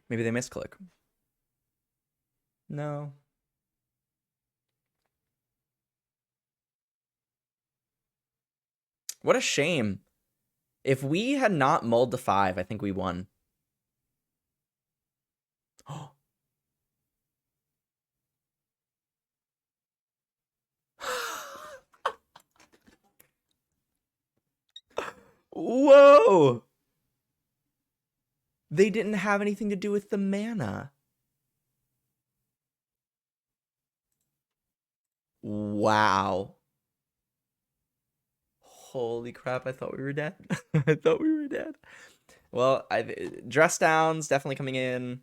Speaker 1: Maybe they misclick. No. What a shame. If we had not mulled the 5, I think we won. Whoa! They didn't have anything to do with the mana. Wow. Holy crap, I thought we were dead. I thought we were dead. Well, Dress Downs definitely coming in.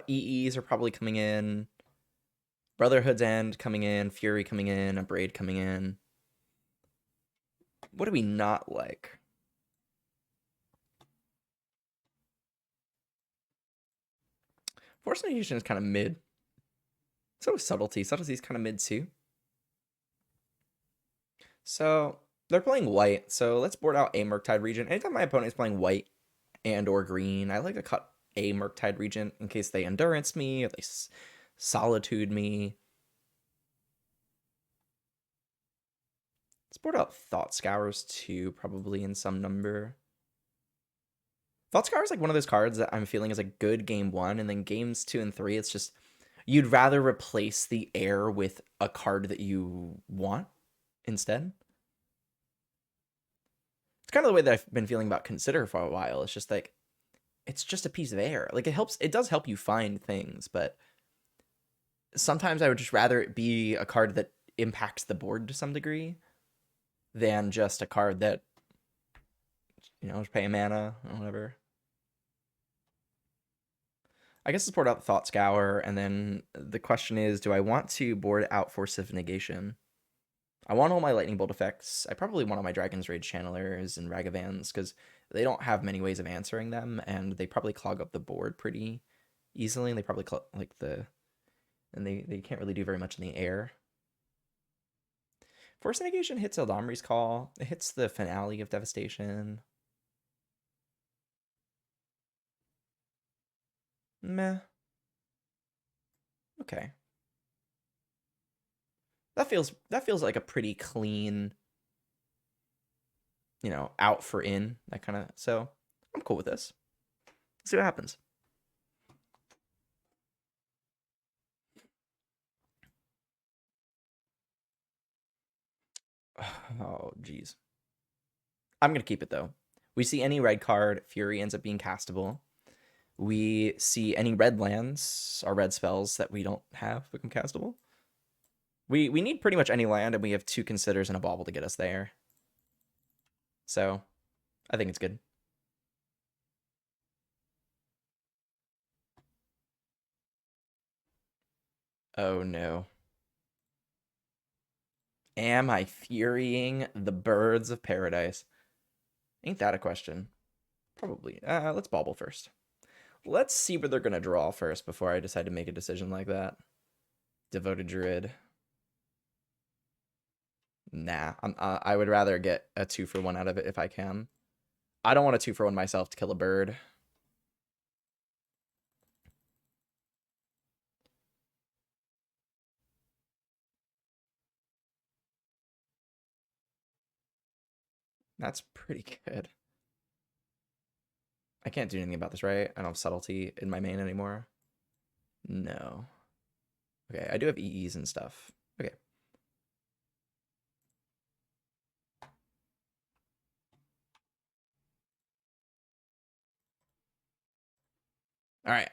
Speaker 1: EEs are probably coming in. Brotherhood's End coming in. Fury coming in. A Braid coming in. What do we not like? Force Negation is kind of mid. So is Subtlety. Subtlety's kind of mid too. So they're playing white. So let's board out a Murktide Regent. Anytime my opponent is playing white and or green, I like to cut a Murktide Regent in case they endurance me or they solitude me. Let's board out Thought Scours too, probably in some number. Thought Scour is like one of those cards that I'm feeling is a good game 1, and then games 2 and 3, it's just you'd rather replace the air with a card that you want instead. It's kind of the way that I've been feeling about Consider for a while. It's just like it's just a piece of air. Like it does help you find things, but sometimes I would just rather it be a card that impacts the board to some degree than just a card that, you know, just pay a mana or whatever. I guess let's board out the Thought Scour, and then the question is, do I want to board out Force of Negation? I want all my Lightning Bolt effects. I probably want all my Dragon's Rage Channelers and Ragavans, because they don't have many ways of answering them, and they probably clog up the board pretty easily, and they probably and they can't really do very much in the air. Force Negation hits Eldamri's Call. It hits the Finale of Devastation. Meh. Okay. That feels like a pretty clean, you know, out for in, that kind of. So I'm cool with this. Let's see what happens. Oh, geez. I'm gonna keep it though. We see any red card, Fury ends up being castable. We see any red lands or red spells that we don't have become castable. We need pretty much any land, and we have 2 Considers and a Bauble to get us there. So I think it's good. Oh no. Am I furying the birds of paradise? Ain't that a question? Probably. Let's Bauble first. Let's see what they're going to draw first before I decide to make a decision like that. Devoted Druid. Nah, I would rather get a 2-for-1 out of it if I can. I don't want a 2-for-1 myself to kill a bird. That's pretty good. I can't do anything about this, right? I don't have subtlety in my main anymore. No. Okay, I do have EEs and stuff. Okay. All right.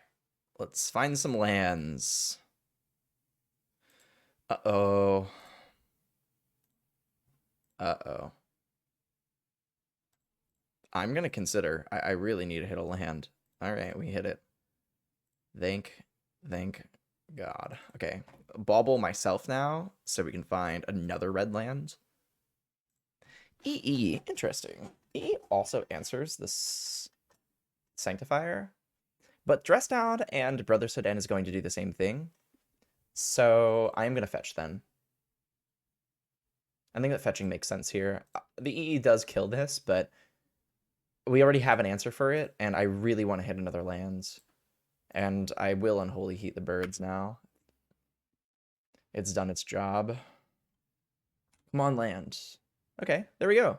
Speaker 1: Let's find some lands. Uh-oh. Uh-oh. I'm going to consider. I really need to hit a land. All right, we hit it. Thank God. Okay. Bauble myself now so we can find another red land. EE. Interesting. EE also answers this Sanctifier. But Dress Down and Brotherhood End is going to do the same thing. So I'm going to fetch then. I think that fetching makes sense here. The EE does kill this, but we already have an answer for it, and I really want to hit another lands. And I will Unholy Heat the birds now. It's done its job. Come on, land. Okay, there we go.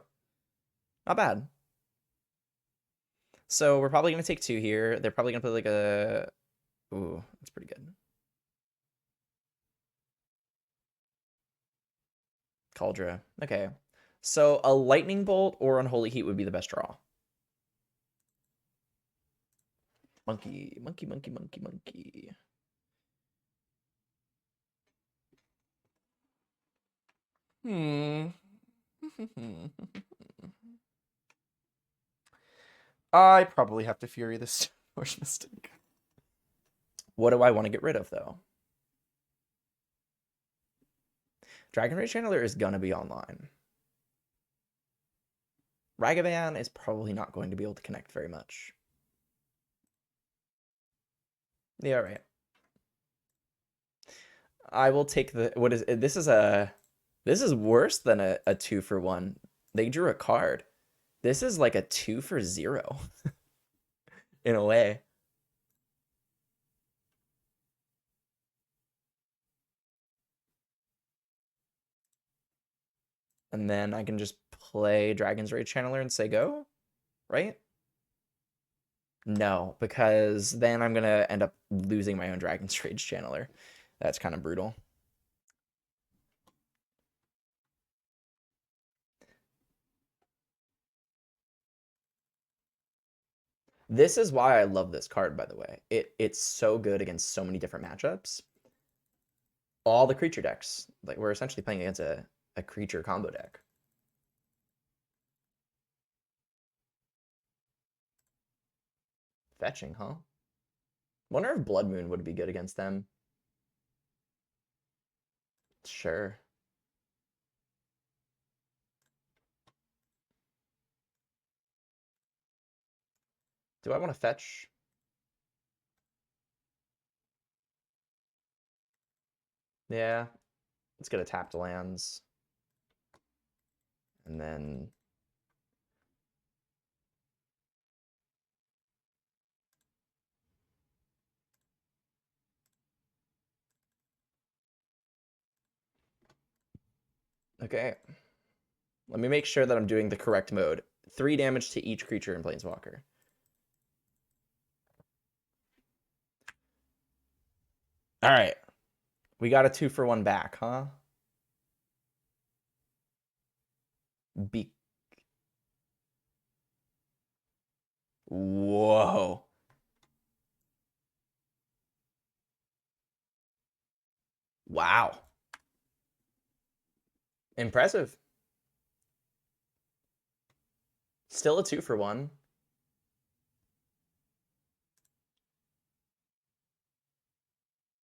Speaker 1: Not bad. So we're probably going to take 2 here. They're probably going to play like a... Ooh, that's pretty good. Cauldra. Okay. So a Lightning Bolt or Unholy Heat would be the best draw. Monkey, monkey, monkey, monkey, monkey. I probably have to Fury this Force Mystic. What do I want to get rid of, though? Dragon Rage Channeler is gonna be online. Ragavan is probably not going to be able to connect very much. Yeah, right. I will take the... What is... This is worse than a 2-for-1. They drew a card. This is like a 2-for-0. In a way. And then I can just play Dragon's Rage Channeler and say go, right? No, because then I'm going to end up losing my own Dragon's Rage Channeler. That's kind of brutal. This is why I love this card, by the way. It's so good against so many different matchups. All the creature decks. Like, we're essentially playing against a creature combo deck. Fetching, huh? Wonder if Blood Moon would be good against them. Sure. Do I want to fetch? Yeah. Let's get a tapped lands. And then... Okay. Let me make sure that I'm doing the correct mode. 3 damage to each creature in Planeswalker. All right. We got a 2-for-1 back, huh? Be Whoa. Wow. Impressive. Still a 2-for-1.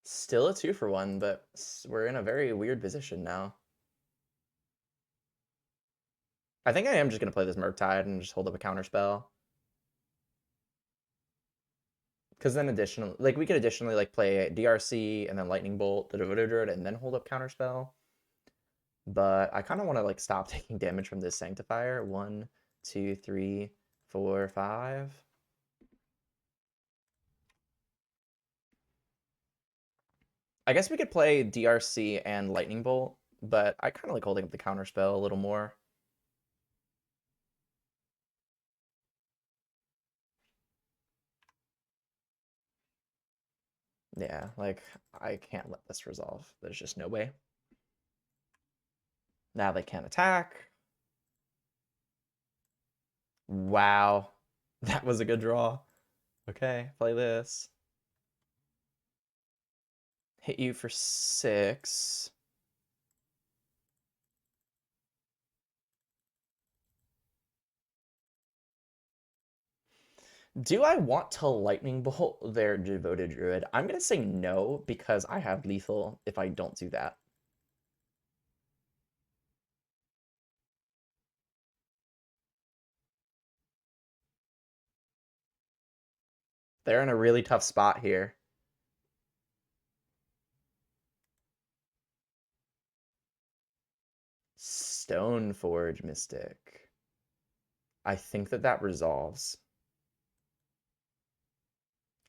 Speaker 1: Still a 2-for-1, but we're in a very weird position now. I think I am just going to play this Murktide and just hold up a counter spell. Because then additionally, like, we could additionally like play DRC and then Lightning Bolt, and then hold up counter spell. But I kind of want to like stop taking damage from this Sanctifier. 1, 2, 3, 4, 5. I guess we could play DRC and Lightning Bolt, but I kind of like holding up the counter spell a little more. Yeah, like, I can't let this resolve. There's just no way. Now they can't attack. Wow. That was a good draw. Okay, play this. Hit you for 6. Do I want to lightning bolt their devoted druid? I'm gonna say no because I have lethal if I don't do that. They're in a really tough spot here. Stoneforge Mystic. I think that resolves.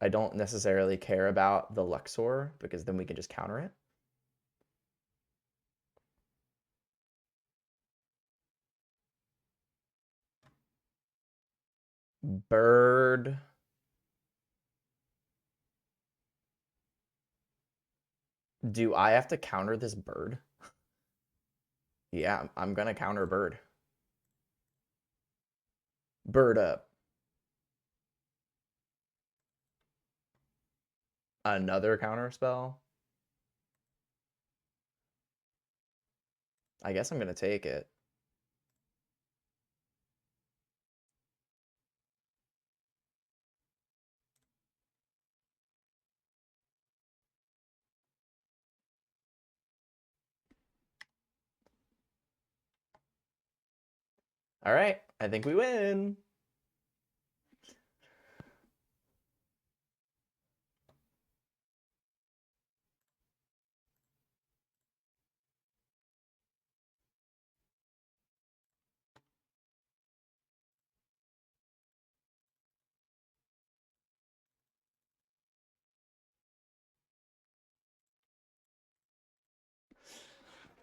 Speaker 1: I don't necessarily care about the Luxor because then we can just counter it. Bird. Do I have to counter this bird? Yeah, I'm gonna counter bird. Bird up. Another counter spell. I guess I'm gonna take it. All right, I think we win.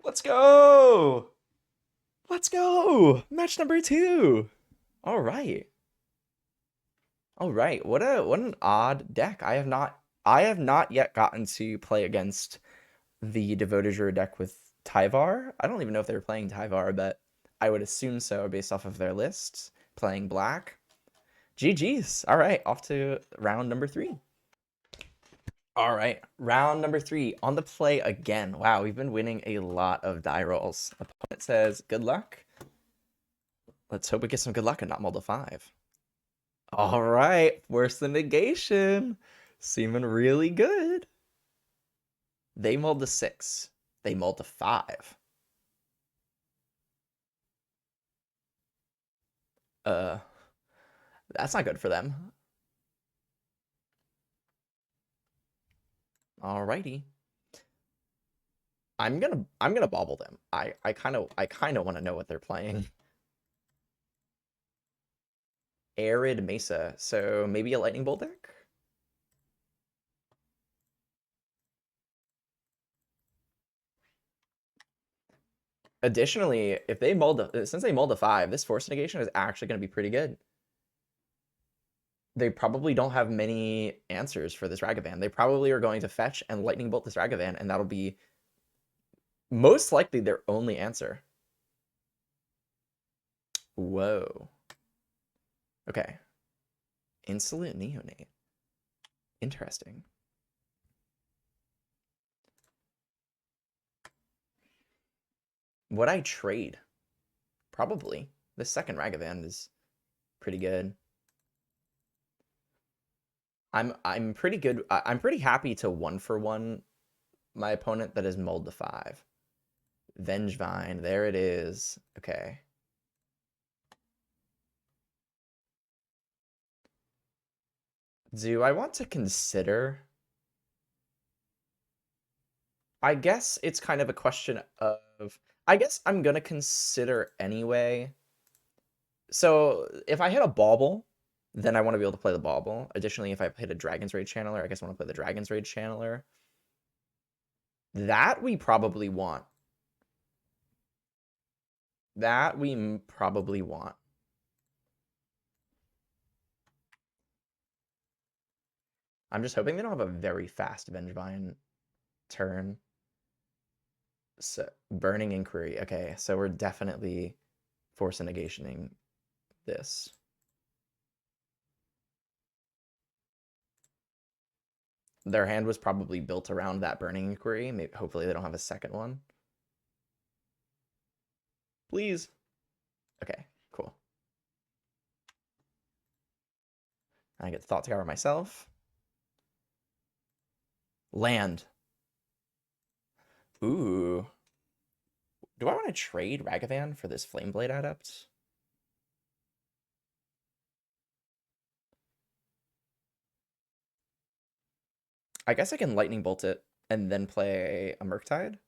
Speaker 1: Let's go. Let's go. Match number 2. All right. All right. What an odd deck. I have not yet gotten to play against the Devoted Druid deck with Tyvar. I don't even know if they were playing Tyvar, but I would assume so based off of their lists. Playing black. GG's. All right, off to round number 3. All right, round number 3 on the play again. Wow, we've been winning a lot of die rolls. Opponent says, good luck. Let's hope we get some good luck and not mull to 5. All right, force the negation. Seeming really good. They mulled to 6. They mulled to 5. Uh, that's not good for them. Alrighty. I'm gonna bobble them. I kind of want to know what they're playing. Arid Mesa, so maybe a lightning bolt deck. Additionally, if they since they mulled a 5, this force negation is actually going to be pretty good. They probably don't have many answers for this Ragavan. They probably are going to fetch and lightning bolt this Ragavan, and that'll be most likely their only answer. Whoa. Okay. Insolent Neonate. Interesting. Would I trade? Probably. This second Ragavan is pretty good. I'm pretty good. I'm pretty happy to 1-for-1 my opponent that is mulled to 5. Vengevine, there it is. Okay. Do I want to consider? I guess it's kind of a question of, I guess I'm gonna consider anyway. So if I hit a bauble, then I want to be able to play the bauble. Additionally, if I hit a Dragon's Rage Channeler, I guess I want to play the Dragon's Rage Channeler. That we probably want. That we probably want. I'm just hoping they don't have a very fast Vengevine turn. So, Burning Inquiry. Okay, so we're definitely Force Negationing this. Their hand was probably built around that Burning Inquiry. Maybe, hopefully they don't have a second one. Please. Okay, cool. I get the Thought Tower myself. Land. Ooh. Do I want to trade Ragavan for this Flameblade Adept? I guess I can Lightning Bolt it and then play a Murktide.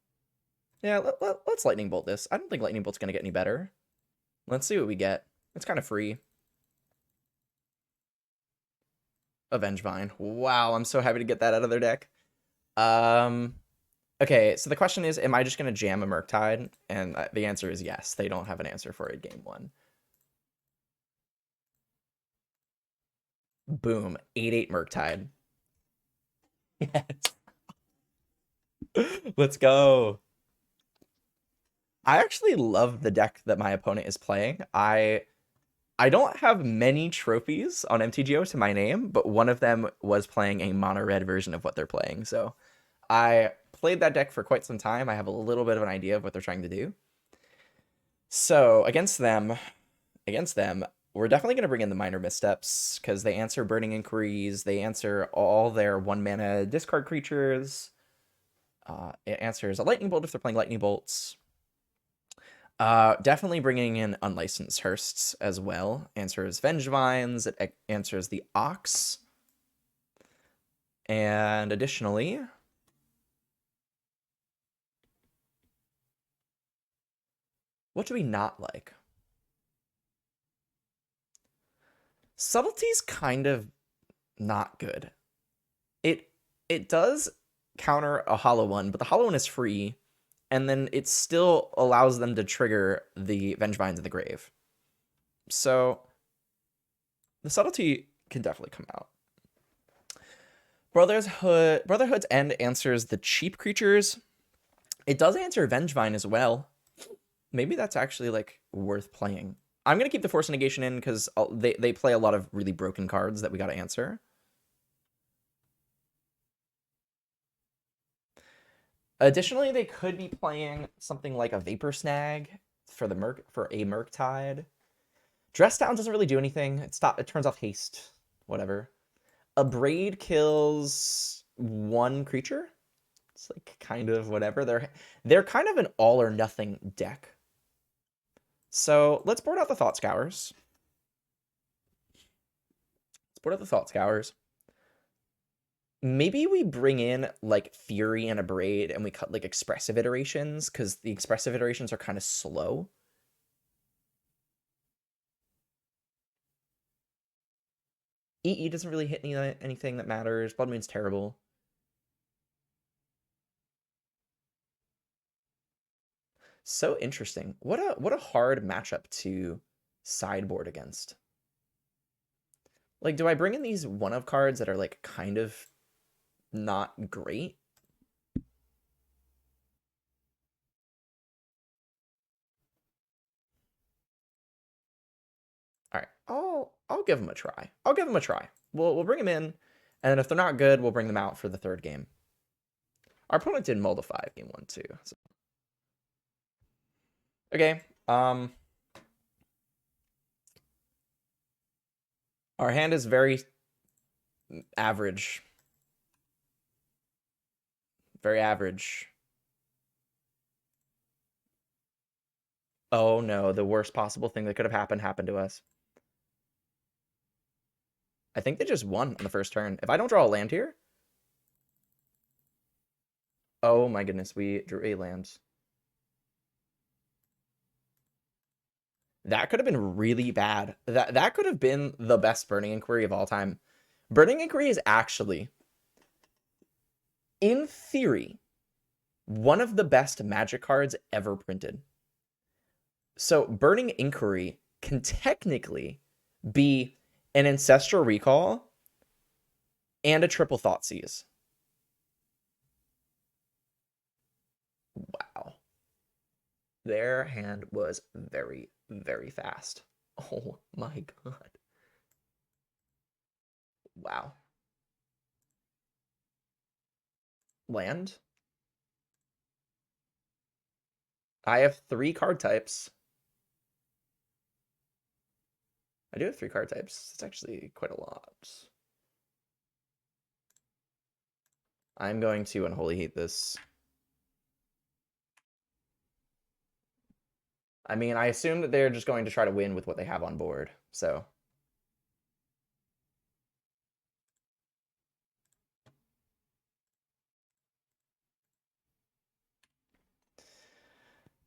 Speaker 1: Yeah, let's Lightning Bolt this. I don't think Lightning Bolt's going to get any better. Let's see what we get. It's kind of free. Vengevine. Wow, I'm so happy to get that out of their deck. Okay, so the question is, am I just going to jam a Murktide? And the answer is yes. They don't have an answer for it game 1. Boom. 8/8 Murktide. Yes. Let's go. I actually love the deck that my opponent is playing. I don't have many trophies on MTGO to my name, but one of them was playing a mono red version of what they're playing. So I played that deck for quite some time. I have a little bit of an idea of what they're trying to do. So against them, we're definitely going to bring in the Minor Missteps because they answer Burning Inquiries. They answer all their 1-mana discard creatures. It answers a Lightning Bolt if they're playing Lightning Bolts. Definitely bringing in Unlicensed Hearsts as well. Answers Vengevines. It answers the Ox. And additionally, what do we not like? Subtlety's kind of not good. It does counter a Hollow One, but the Hollow One is free, and then it still allows them to trigger the Vengevines of the Grave. So the Subtlety can definitely come out. Brotherhood's End answers the cheap creatures. It does answer Vengevine as well. Maybe that's actually like worth playing. I'm gonna keep the Force Negation in because they play a lot of really broken cards that we gotta answer. Additionally, they could be playing something like a Vapor Snag for a Murktide. Dress Down doesn't really do anything. It turns off haste, whatever. A Braid kills one creature. It's like kind of whatever. They're kind of an all or nothing deck. So let's board out the Thought Scours. Maybe we bring in like Fury and a Braid and we cut like expressive iterations because the expressive iterations are kind of slow. EE doesn't really hit anything that matters. Blood Moon's terrible. So interesting. What a hard matchup to sideboard against. Like, do I bring in these one-of cards that are like kind of not great? All right, I'll give them a try. We'll bring them in, and if they're not good, we'll bring them out for the third game. Our opponent did mull the 5 game 1 too. So. Okay. Our hand is very average. Very average. Oh no, the worst possible thing that could have happened to us. I think they just won on the first turn. If I don't draw a land here. Oh my goodness, we drew a land. That could have been really bad. That could have been the best Burning Inquiry of all time. Burning Inquiry is actually, in theory, one of the best Magic cards ever printed. So Burning Inquiry can technically be an Ancestral Recall And a triple Thoughtseize. Wow. Their hand was very, very fast. Oh my god. Wow. Land. I have 3 card types. I do have 3 card types. It's actually quite a lot. I'm going to Unholy Heat this. I mean, I assume that they're just going to try to win with what they have on board, so.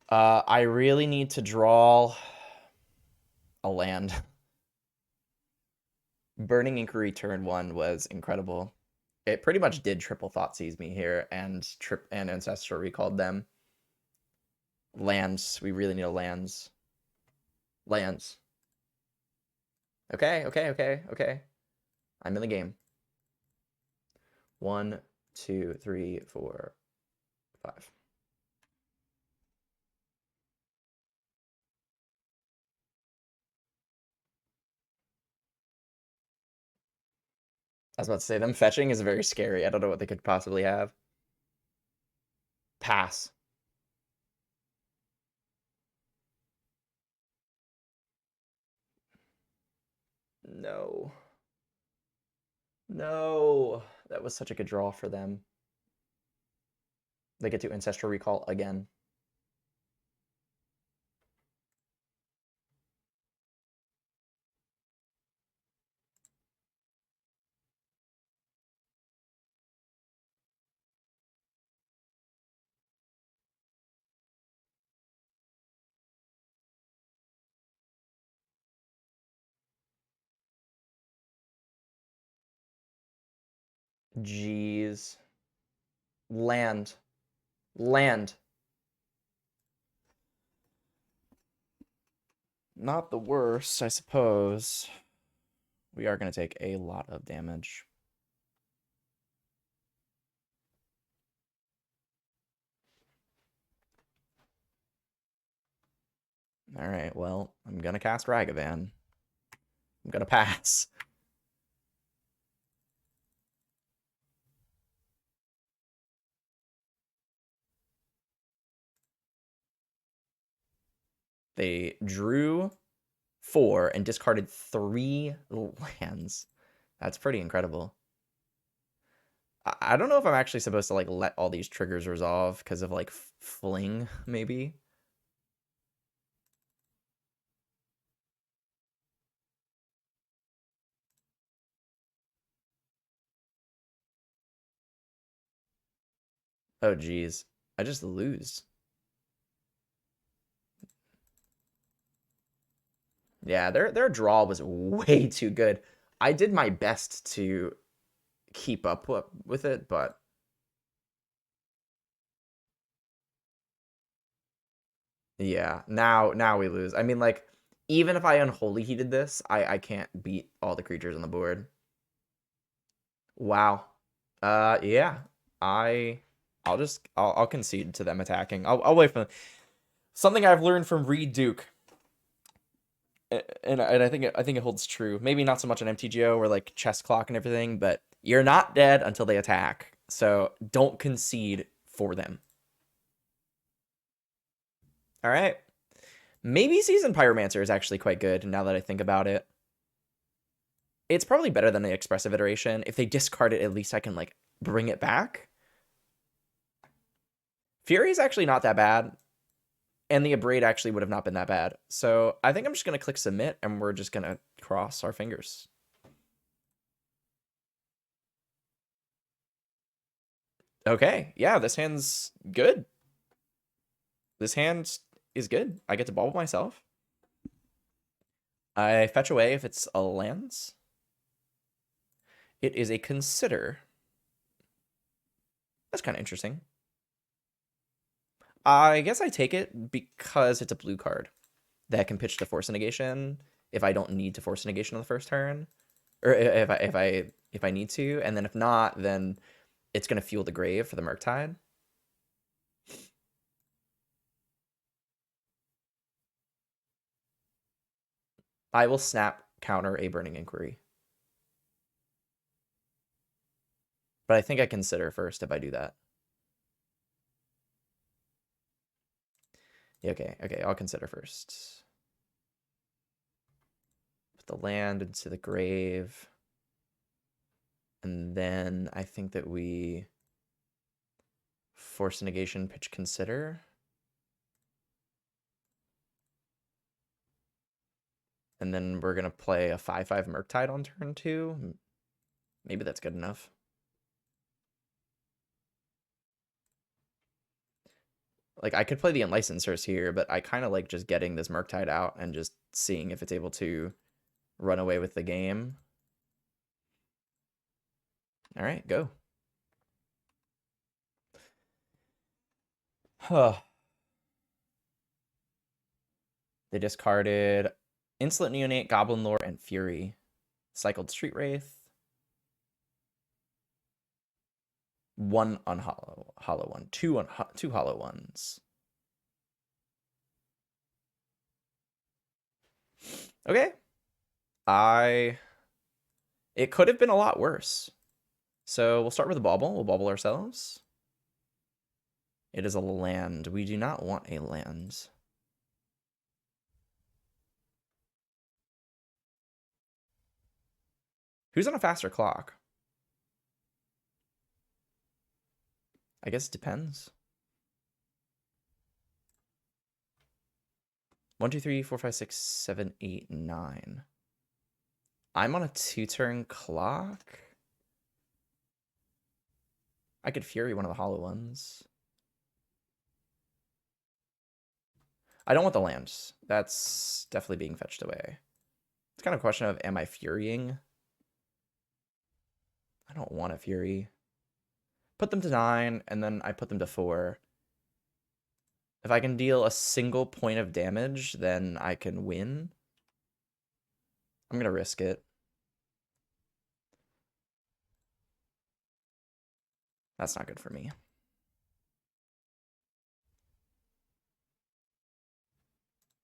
Speaker 1: I really need to draw a land. Burning Inquiry turn 1 was incredible. It pretty much did triple Thoughtseize me here and Ancestral Recalled them. Lands. We really need a lands. Lands. Okay. I'm in the game. 1, 2, 3, 4, 5. I was about to say, them fetching is very scary. I don't know what they could possibly have. Pass. No. No. That was such a good draw for them. They get to Ancestral Recall again. Jeez. Land. Land. Not the worst, I suppose. We are going to take a lot of damage. All right, well, I'm going to cast Ragavan. I'm going to pass. They drew 4 and discarded 3 lands. That's pretty incredible. I don't know if I'm actually supposed to like let all these triggers resolve because of like fling, maybe. Oh geez, I just lose. Yeah, their draw was way too good. I did my best to keep up with it, but yeah, now we lose. I mean, like, even if I Unholy Heated this, I can't beat all the creatures on the board. Wow. Yeah. I'll concede to them attacking. I'll wait for them. Something I've learned from Reed Duke, and I think it holds true. Maybe not so much on MTGO or like chess clock and everything, but you're not dead until they attack. So don't concede for them. All right. Maybe Seasoned Pyromancer is actually quite good now that I think about it. It's probably better than the Expressive Iteration. If they discard it, at least I can like bring it back. Fury is actually not that bad. And the Abrade actually would have not been that bad. So I think I'm just going to click Submit, and we're just going to cross our fingers. Okay, yeah, this hand's good. This hand is good. I get to bubble myself. I fetch away if it's a lands. It is a Consider. That's kind of interesting. I guess I take it because it's a blue card that can pitch to Force Negation if I don't need to Force Negation on the first turn. or if I need to, and then if not, then it's gonna fuel the grave for the murktide. I will snap counter a burning inquiry. But I think I consider first if I do that. Yeah, okay, I'll consider first. Put the land into the grave. And then I think that we force a negation, pitch consider. And then we're going to play a 5/5 Murktide on turn 2. Maybe that's good enough. Like, I could play the Unlicensers here, but I kind of like just getting this Murktide out and just seeing if it's able to run away with the game. All right, go. Huh. They discarded Insolent Neonate, Goblin Lore, and Fury. Cycled Street Wraith. One on hollow one. Two hollow ones. Okay. It could have been a lot worse. So we'll start with a bauble. We'll bauble ourselves. It is a land. We do not want a land. Who's on a faster clock? I guess it depends. 1, 2, 3, 4, 5, 6, 7, 8, 9. I'm on a 2-turn clock. I could Fury one of the hollow ones. I don't want the lands. That's definitely being fetched away. It's kind of a question of, am I Furying? I don't want a Fury. Put them to 9, and then I put them to 4. If I can deal a single point of damage, then I can win. I'm going to risk it. That's not good for me.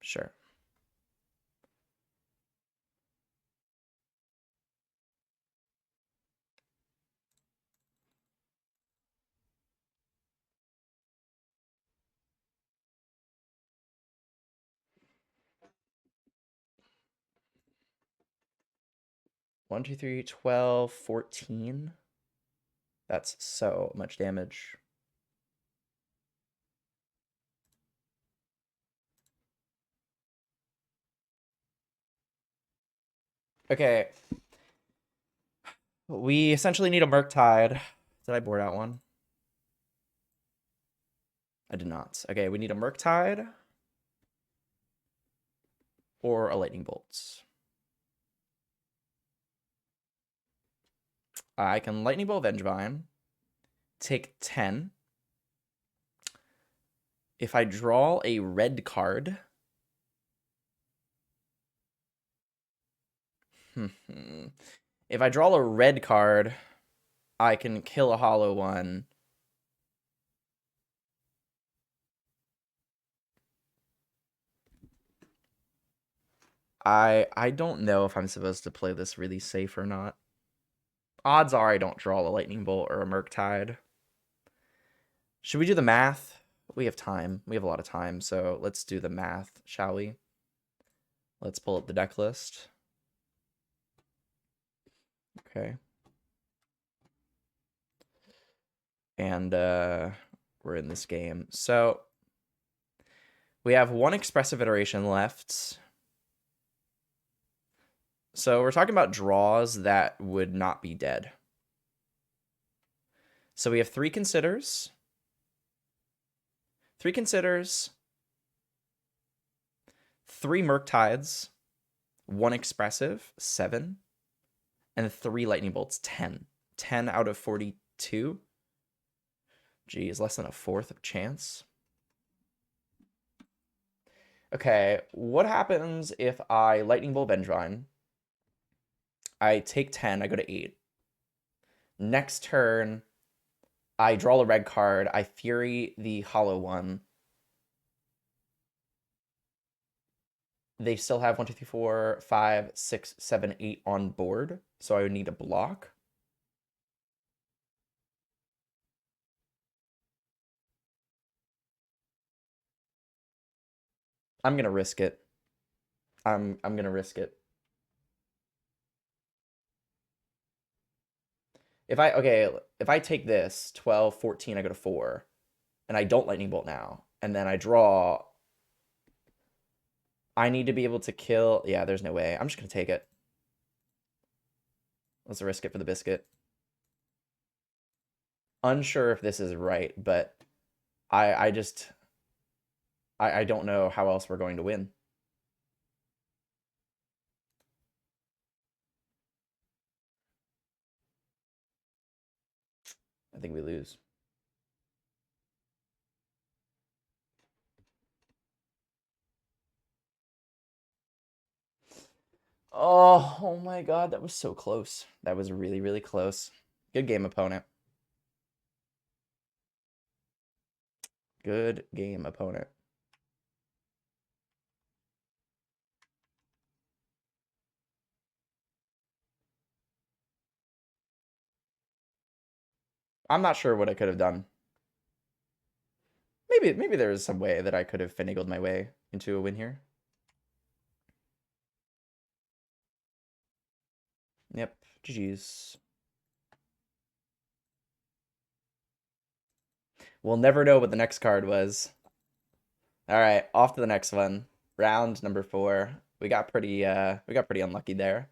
Speaker 1: Sure. One, 2, 3, 12, 14. That's so much damage. Okay. We essentially need a Murktide. Did I board out one? I did not. Okay, we need a Murktide or a Lightning Bolt. I can Lightning Bolt Vengevine, take 10. If I draw a red card, if I draw a red card, I can kill a hollow one. I don't know if I'm supposed to play this really safe or not. Odds are I don't draw a Lightning Bolt or a Murktide. Should we do the math? We have time. We have a lot of time, so let's do the math, shall we? Let's pull up the deck list. Okay. And we're in this game. So we have one expressive iteration left. So we're talking about draws that would not be dead. So we have 3 considers. 3 considers. 3 Murktides. 1 expressive, 7. And 3 lightning bolts, 10. 10 out of 42. Geez, less than a fourth of chance. Okay, what happens if I Lightning Bolt Vengevine? I take 10, I go to 8. Next turn, I draw a red card. I Fury the hollow one. They still have 1, 2, 3, 4, 5, 6, 7, 8 on board. So I would need a block. I'm gonna risk it. I'm gonna risk it. If I take this 12, 14, I go to 4, and I don't lightning bolt now, and then I draw, I need to be able to kill. Yeah, there's no way. I'm just gonna take it. Let's risk it for the biscuit. Unsure if this is right, but I just I don't know how else we're going to win. I think we lose. Oh my god, that was so close. That was really, really close. Good game, opponent. Good game, opponent. I'm not sure what I could have done. Maybe there's some way that I could have finagled my way into a win here. Yep, GG's. We'll never know what the next card was. All right, off to the next one. Round number 4. We got pretty unlucky there.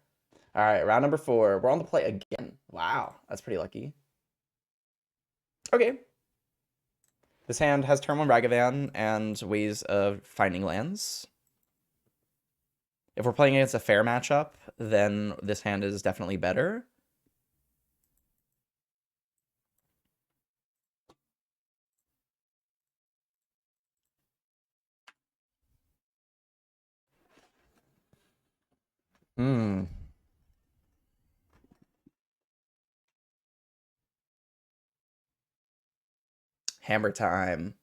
Speaker 1: All right, round number 4. We're on the play again. Wow, that's pretty lucky. Okay. This hand has turn 1 Ragavan and ways of finding lands. If we're playing against a fair matchup, then this hand is definitely better. Hmm. Hammer time.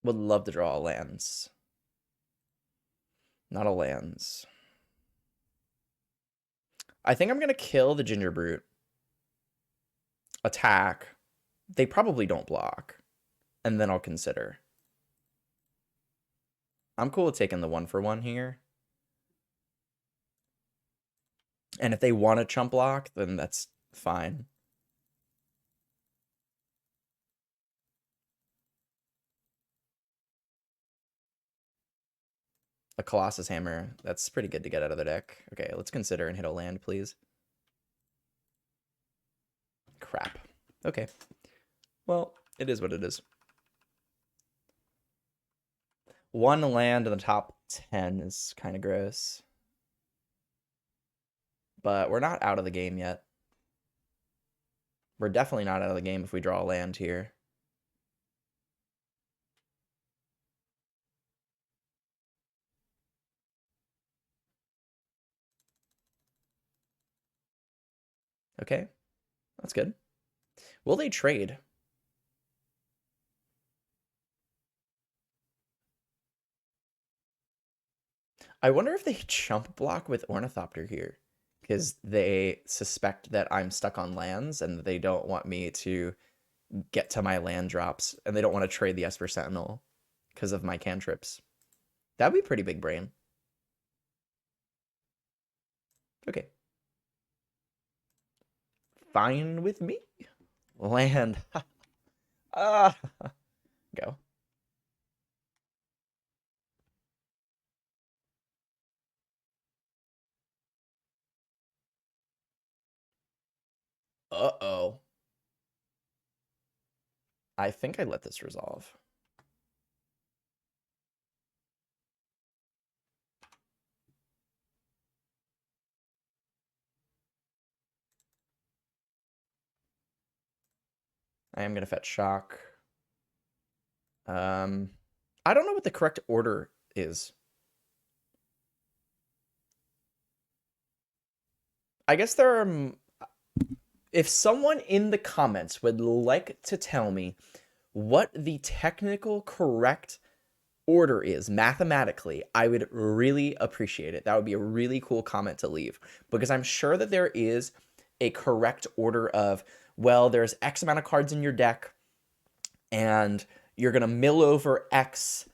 Speaker 1: Would love to draw lands. Not a lands. I think I'm going to kill the Ginger Brute. Attack. They probably don't block. And then I'll consider. I'm cool with taking the 1-for-1 here. And if they want to chump block, then that's fine. A Colossus Hammer. That's pretty good to get out of the deck. Okay, let's consider and hit a land, please. Crap. Okay. Well, it is what it is. 1 land in the top 10 is kind of gross. But we're not out of the game yet. We're definitely not out of the game if we draw a land here. Okay, that's good. Will they trade? I wonder if they chump block with Ornithopter here. Because they suspect that I'm stuck on lands and they don't want me to get to my land drops. And they don't want to trade the Esper Sentinel because of my cantrips. That'd be pretty big brain. Okay. Fine with me. Land. Ah. Go. Uh-oh. I think I let this resolve. I am going to fetch Shock. I don't know what the correct order is. I guess there are... If someone in the comments would like to tell me what the technical correct order is mathematically, I would really appreciate it. That would be a really cool comment to leave, because I'm sure that there is a correct order of, well, there's X amount of cards in your deck, and you're going to mill over X,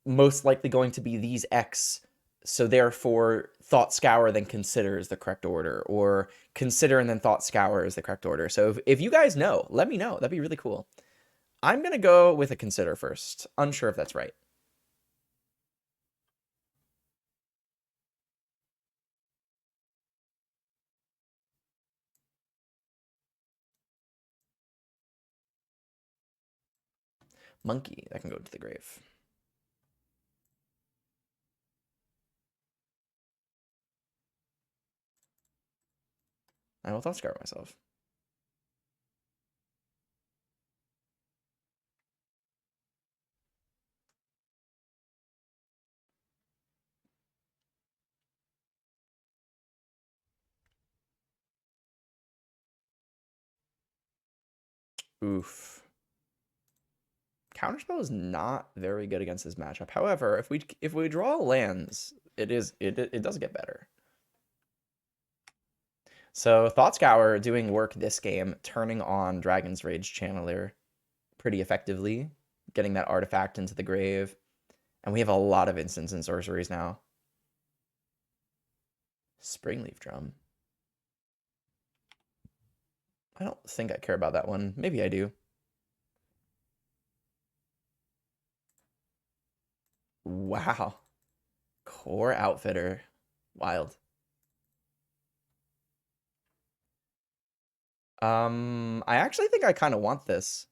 Speaker 1: most likely going to be these X, so therefore Thought Scour then Consider is the correct order, or Consider and then Thought Scour is the correct order. So if you guys know, let me know. That'd be really cool. I'm going to go with a Consider first. Unsure if that's right. Monkey, that can go to the grave. I will Thought Scour myself. Oof. Counterspell is not very good against this matchup. However, if we draw lands, it does get better. So Thought Scour doing work this game, turning on Dragon's Rage Channeler pretty effectively, getting that artifact into the grave, and we have a lot of instants and sorceries now. Springleaf Drum. I don't think I care about that one. Maybe I do. Wow. Core Outfitter. Wild. I actually think I kind of want this.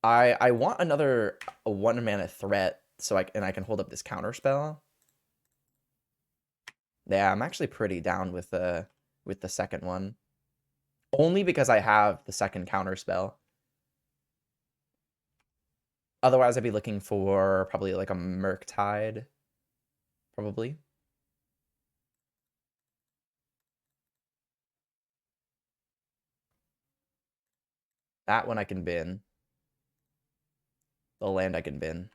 Speaker 1: I want another 1-mana threat so I can hold up this counter spell. Yeah, I'm actually pretty down with the second one. Only because I have the second counter spell. Otherwise, I'd be looking for probably like a Murktide. Probably. That one I can bin. The land I can bin.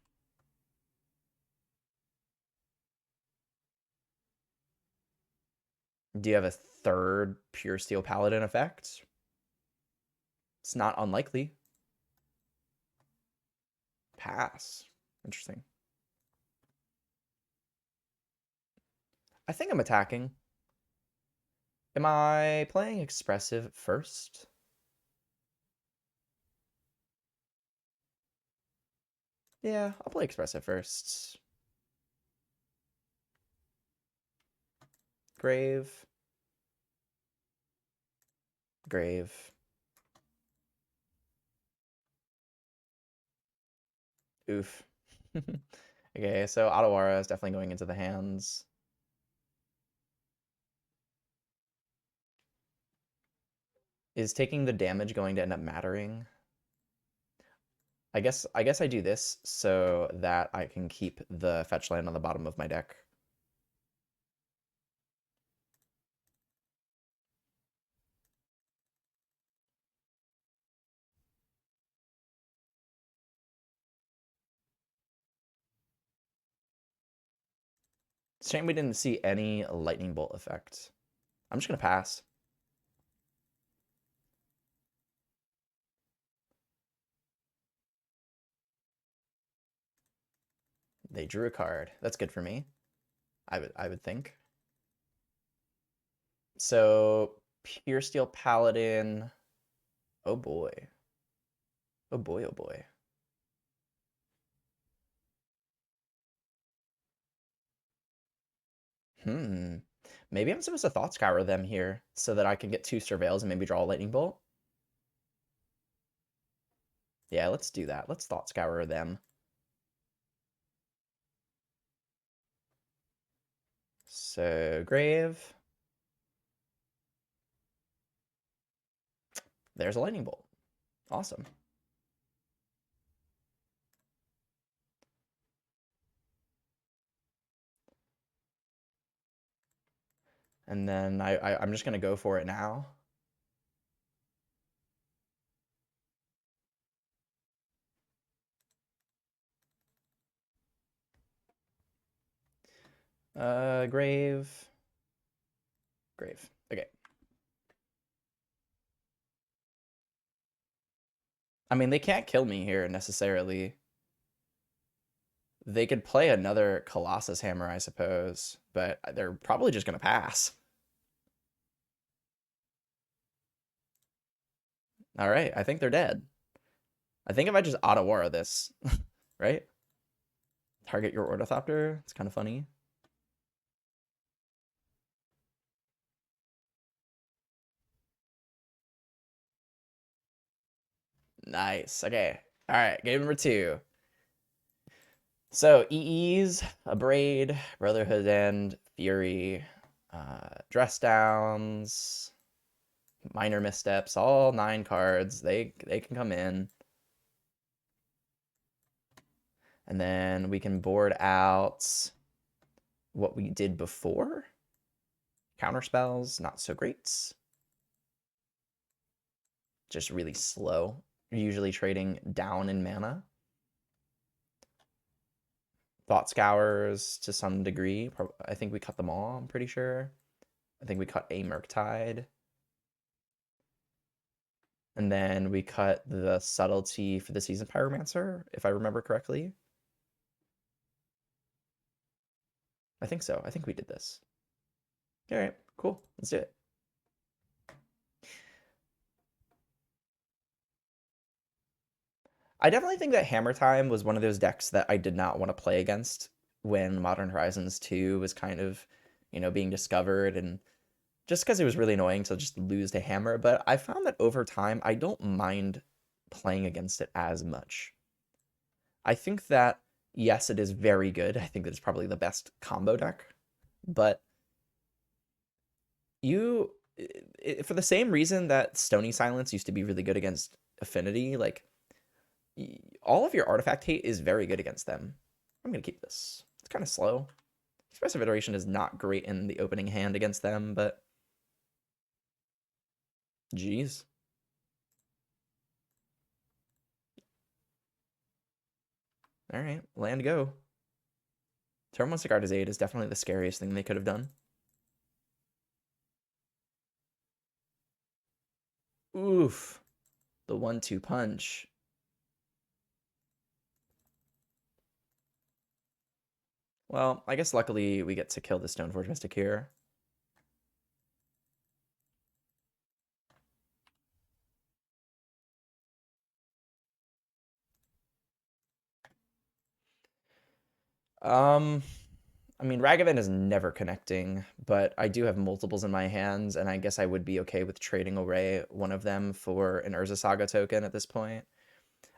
Speaker 1: Do you have a third Pure Steel Paladin effect? It's not unlikely. Pass. Interesting. I think I'm attacking. Am I playing Expressive first? Yeah, I'll play Expressive first. Grave. Grave. Oof. Okay, so Otawara is definitely going into the hands. Is taking the damage going to end up mattering? I guess I do this so that I can keep the fetch land on the bottom of my deck. It's a shame we didn't see any lightning bolt effect. I'm just gonna pass. They drew a card. That's good for me. I would think. So Pure Steel Paladin. Oh boy. Oh boy, oh boy. Maybe I'm supposed to Thought Scour them here so that I can get 2 Surveils and maybe draw a Lightning Bolt. Yeah, let's do that. Let's Thought Scour them. So, Grave. There's a Lightning Bolt. Awesome. And then I'm just gonna go for it now. Grave. Grave. Okay. I mean, they can't kill me here necessarily. They could play another Colossus Hammer, I suppose, but they're probably just gonna pass. All right, I think they're dead. I think if I just Otawara this, right? Target your Ornithopter. It's kind of funny. Nice. Okay. All right. Game number 2. So EEs, Abrade, Brotherhood End, Fury, Dress Downs, Minor Missteps, all 9 cards. They can come in. And then we can board out what we did before. Counter spells, not so great. Just really slow. You're usually trading down in mana. Thought Scours to some degree. I think we cut them all, I'm pretty sure. I think we cut a Murktide. And then we cut the Subtlety for the Season Pyromancer, if I remember correctly. I think so. I think we did this. All right, cool. Let's do it. I definitely think that Hammer Time was one of those decks that I did not want to play against when Modern Horizons 2 was kind of, being discovered, and just because it was really annoying to just lose to Hammer. But I found that over time, I don't mind playing against it as much. I think that, yes, it is very good. I think that it's probably the best combo deck. But for the same reason that Stony Silence used to be really good against Affinity, like, all of your artifact hate is very good against them. I'm going to keep this. It's kind of slow. Expressive Iteration is not great in the opening hand against them, but geez. All right, land go. Turn 1 Cigar to Aid is definitely the scariest thing they could have done. Oof. The 1-2 punch. Well, I guess luckily we get to kill the Stoneforge Mystic here. I mean, Ragavan is never connecting, but I do have multiples in my hands, and I guess I would be okay with trading away one of them for an Urza Saga token at this point.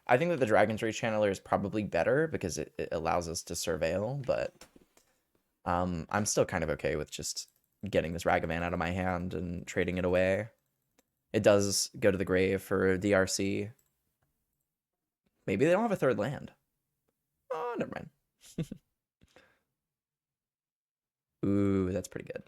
Speaker 1: I think that the Dragon's Rage Channeler is probably better because it allows us to surveil, but I'm still kind of okay with just getting this Ragavan out of my hand and trading it away. It does go to the grave for DRC. Maybe they don't have a third land. Oh, never mind. Ooh, that's pretty good.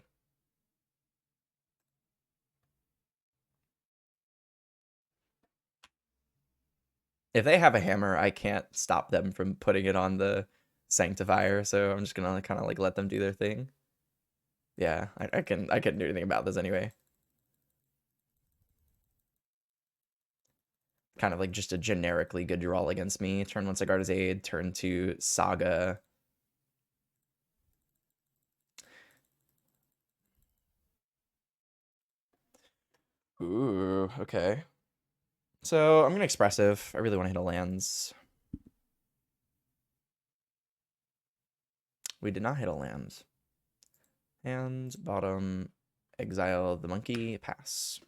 Speaker 1: If they have a hammer, I can't stop them from putting it on the Sanctifier, so I'm just gonna kind of like let them do their thing. Yeah, I can't do anything about this anyway. Kind of like just a generically good draw against me. Turn 1 Cigar to Aid, turn 2 Saga. Ooh, okay. So I'm gonna Expressive. I really want to hit a lands. We did not hit a land. And bottom, exile the monkey, pass.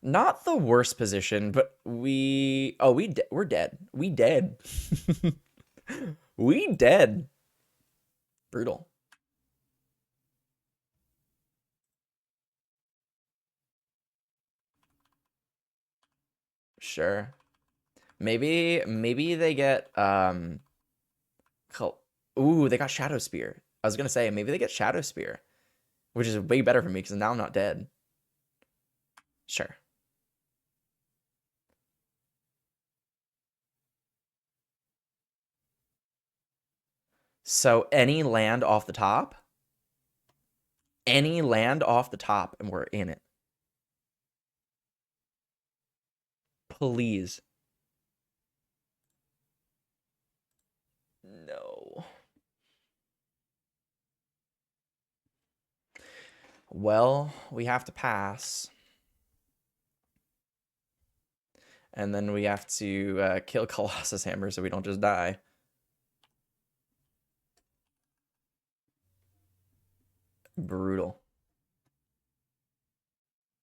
Speaker 1: Not the worst position, but we're dead. We dead. We dead. Brutal. Sure. Maybe they get ooh, they got Shadow Spear. I was gonna say maybe they get Shadow Spear, which is way better for me because now I'm not dead. Sure. So any land off the top, any land off the top, and we're in it. Please. No. Well, we have to pass. And then we have to kill Colossus Hammer so we don't just die. Brutal.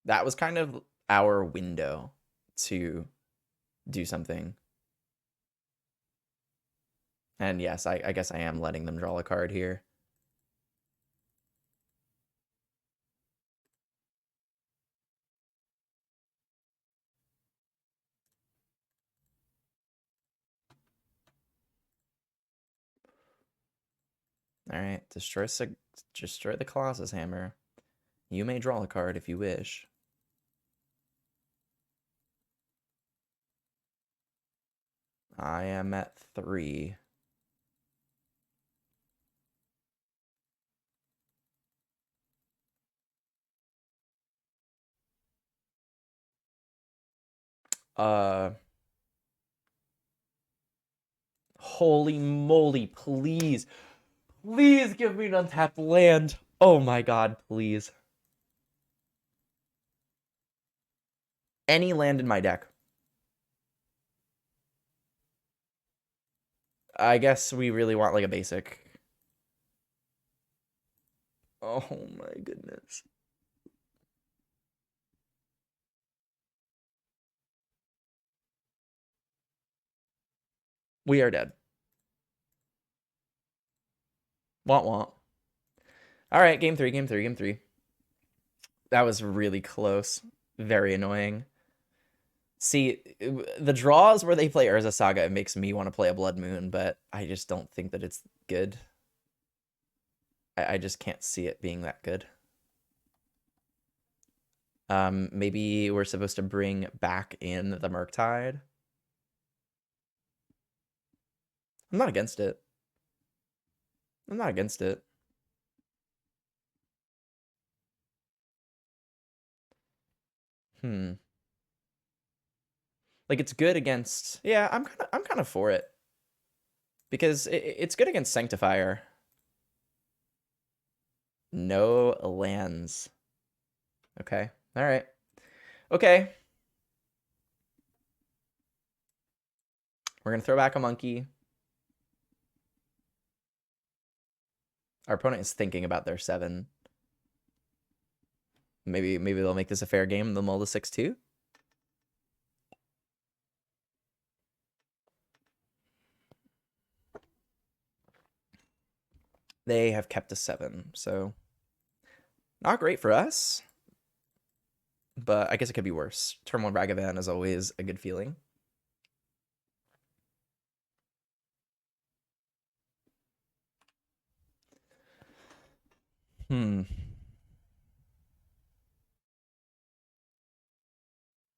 Speaker 1: That was kind of our window to do something. And yes, I guess I am letting them draw a card here. All right, destroy the Colossus Hammer. You may draw a card if you wish. I am at 3. Holy moly, please. Please give me an untapped land. Oh my god, please. Any land in my deck. I guess we really want like a basic. Oh my goodness. We are dead. Want. All right, game 3. That was really close. Very annoying. See, the draws where they play Urza Saga, it makes me want to play a Blood Moon, but I just don't think that it's good. I just can't see it being that good. Maybe we're supposed to bring back in the Murktide. I'm not against it. I'm not against it. Like it's good against. Yeah, I'm kind of for it because it's good against Sanctifier. No lands. Okay. All right. Okay. We're gonna throw back a monkey. Our opponent is thinking about their 7. Maybe they'll make this a fair game. They'll mull the 6-2. They have kept a 7, so not great for us. But I guess it could be worse. Turn 1 Ragavan is always a good feeling.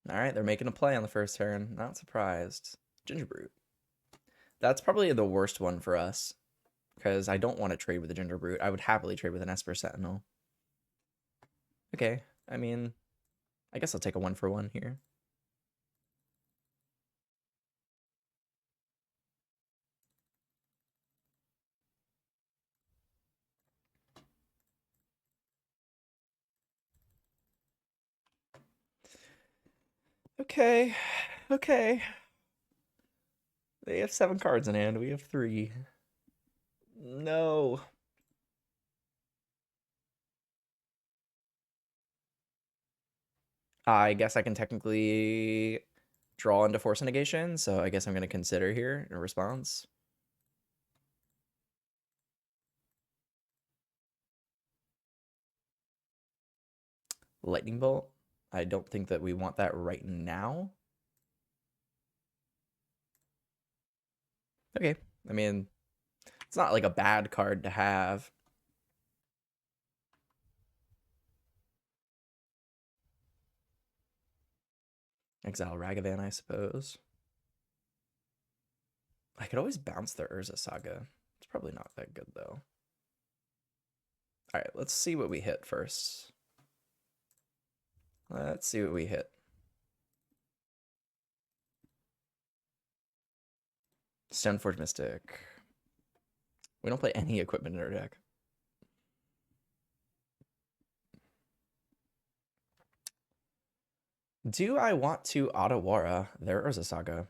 Speaker 1: All right, they're making a play on the first turn. Not surprised. Gingerbrute. That's probably the worst one for us because I don't want to trade with a Gingerbrute. I would happily trade with an Esper Sentinel. Okay, I mean, I guess I'll take a 1-for-1 here. Okay. They have 7 cards in hand. We have 3. No. I guess I can technically draw into Force Negation, so I guess I'm going to consider here in response. Lightning Bolt. I don't think that we want that right now. Okay. I mean, it's not like a bad card to have. Exile Ragavan, I suppose. I could always bounce the Urza Saga. It's probably not that good, though. All right, let's see what we hit first. Let's see what we hit. Stoneforge Mystic. We don't play any equipment in our deck. Do I want to Otawara their Urza Saga?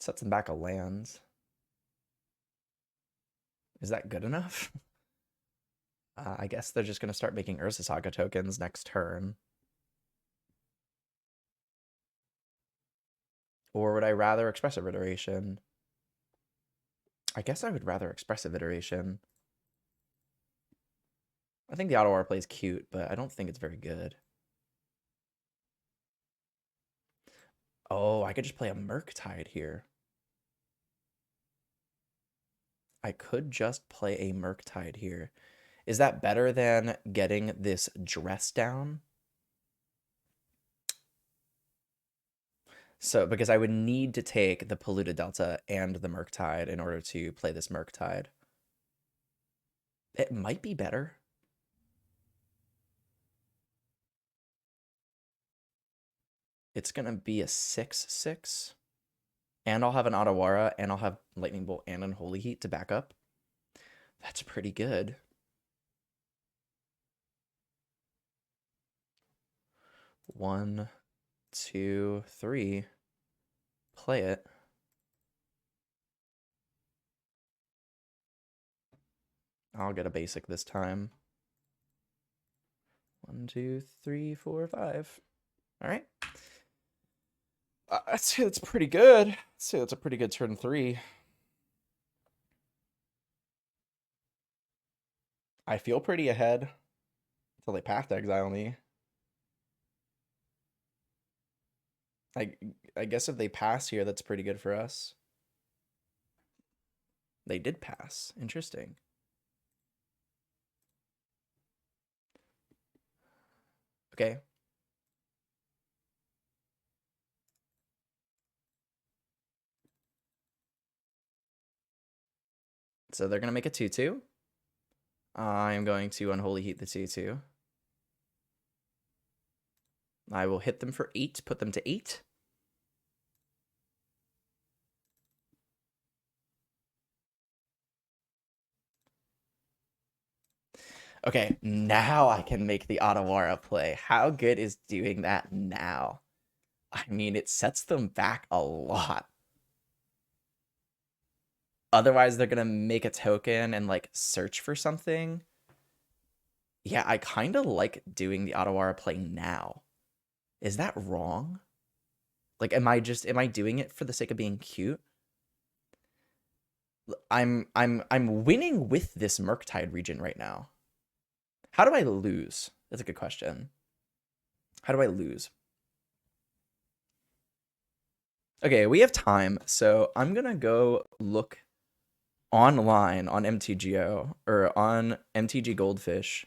Speaker 1: Sets them back a land. Is that good enough? I guess they're just going to start making Urza Saga tokens next turn. Or would I rather Expressive Iteration? I guess I would rather Expressive Iteration. I think the Otawara play is cute, but I don't think it's very good. Oh, I could just play a Murktide here. I could just play a Murktide here. Is that better than getting this dress down? So, because I would need to take the Polluted Delta and the Murktide in order to play this Murktide. It might be better. It's going to be a 6/6. And I'll have an Otawara, and I'll have Lightning Bolt and Unholy Heat to back up. That's pretty good. One, two, three. Play it. I'll get a basic this time. 1, 2, 3, 4, 5. All right. I'd say that's pretty good. I'd say that's a pretty good turn 3. I feel pretty ahead until they Path to Exile me. I guess if they pass here, that's pretty good for us. They did pass. Interesting. Okay. So they're going to make a 2/2. I'm going to Unholy Heat the 2/2. I will hit them for 8, put them to 8. Okay, now I can make the Otawara play. How good is doing that now? I mean, it sets them back a lot. Otherwise, they're gonna make a token and like search for something. Yeah, I kind of like doing the Otawara play now. Is that wrong? Like, am I doing it for the sake of being cute? I'm winning with this Murktide region right now. How do I lose? That's a good question. How do I lose? Okay, we have time, so I'm gonna go look online on MTGO or on MTG Goldfish.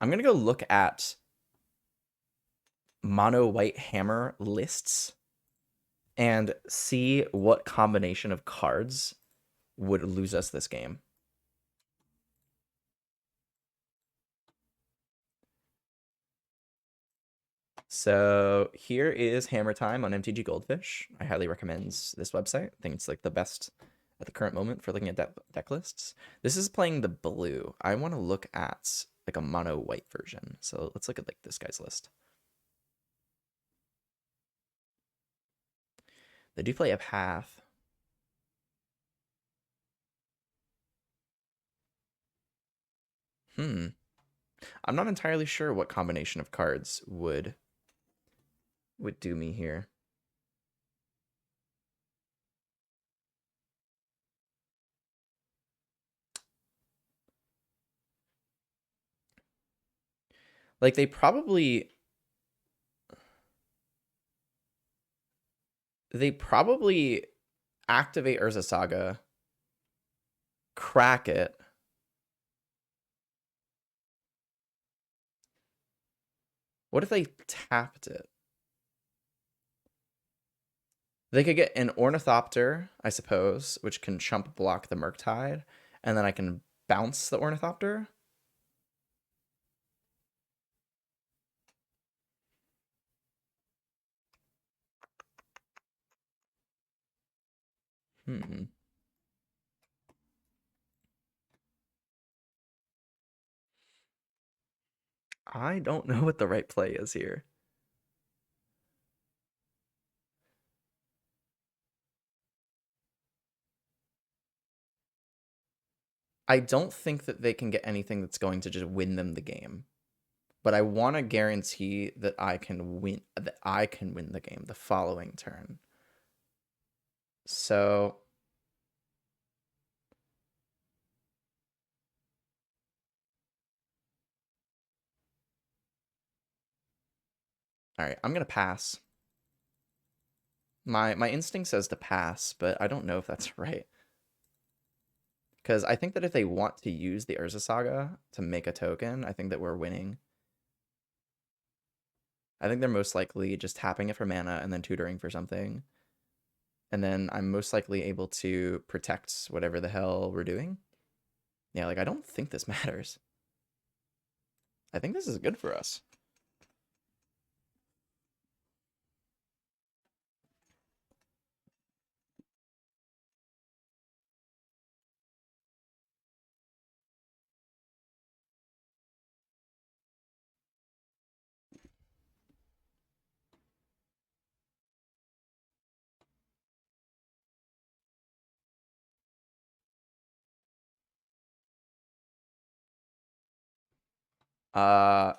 Speaker 1: I'm gonna go look at mono white hammer lists and see what combination of cards would lose us this game. So here is Hammer Time on MTG Goldfish. I highly recommend this website. I think it's like the best at the current moment for looking at deck lists. This is playing the blue. I want to look at like a mono white version. So let's look at like this guy's list. They do play a path. I'm not entirely sure what combination of cards would do me here. Like they probably They probably activate Urza Saga, crack it. What if they tapped it? They could get an Ornithopter, I suppose, which can chump block the Murktide, and then I can bounce the Ornithopter. Hmm. I don't know what the right play is here. I don't think that they can get anything that's going to just win them the game. But I want to guarantee that I can win the game the following turn. So all right, I'm gonna pass. My instinct says to pass, but I don't know if that's right. Because I think that if they want to use the Urza Saga to make a token, I think that we're winning. I think they're most likely just tapping it for mana and then tutoring for something. And then I'm most likely able to protect whatever the hell we're doing. Yeah, like I don't think this matters. I think this is good for us.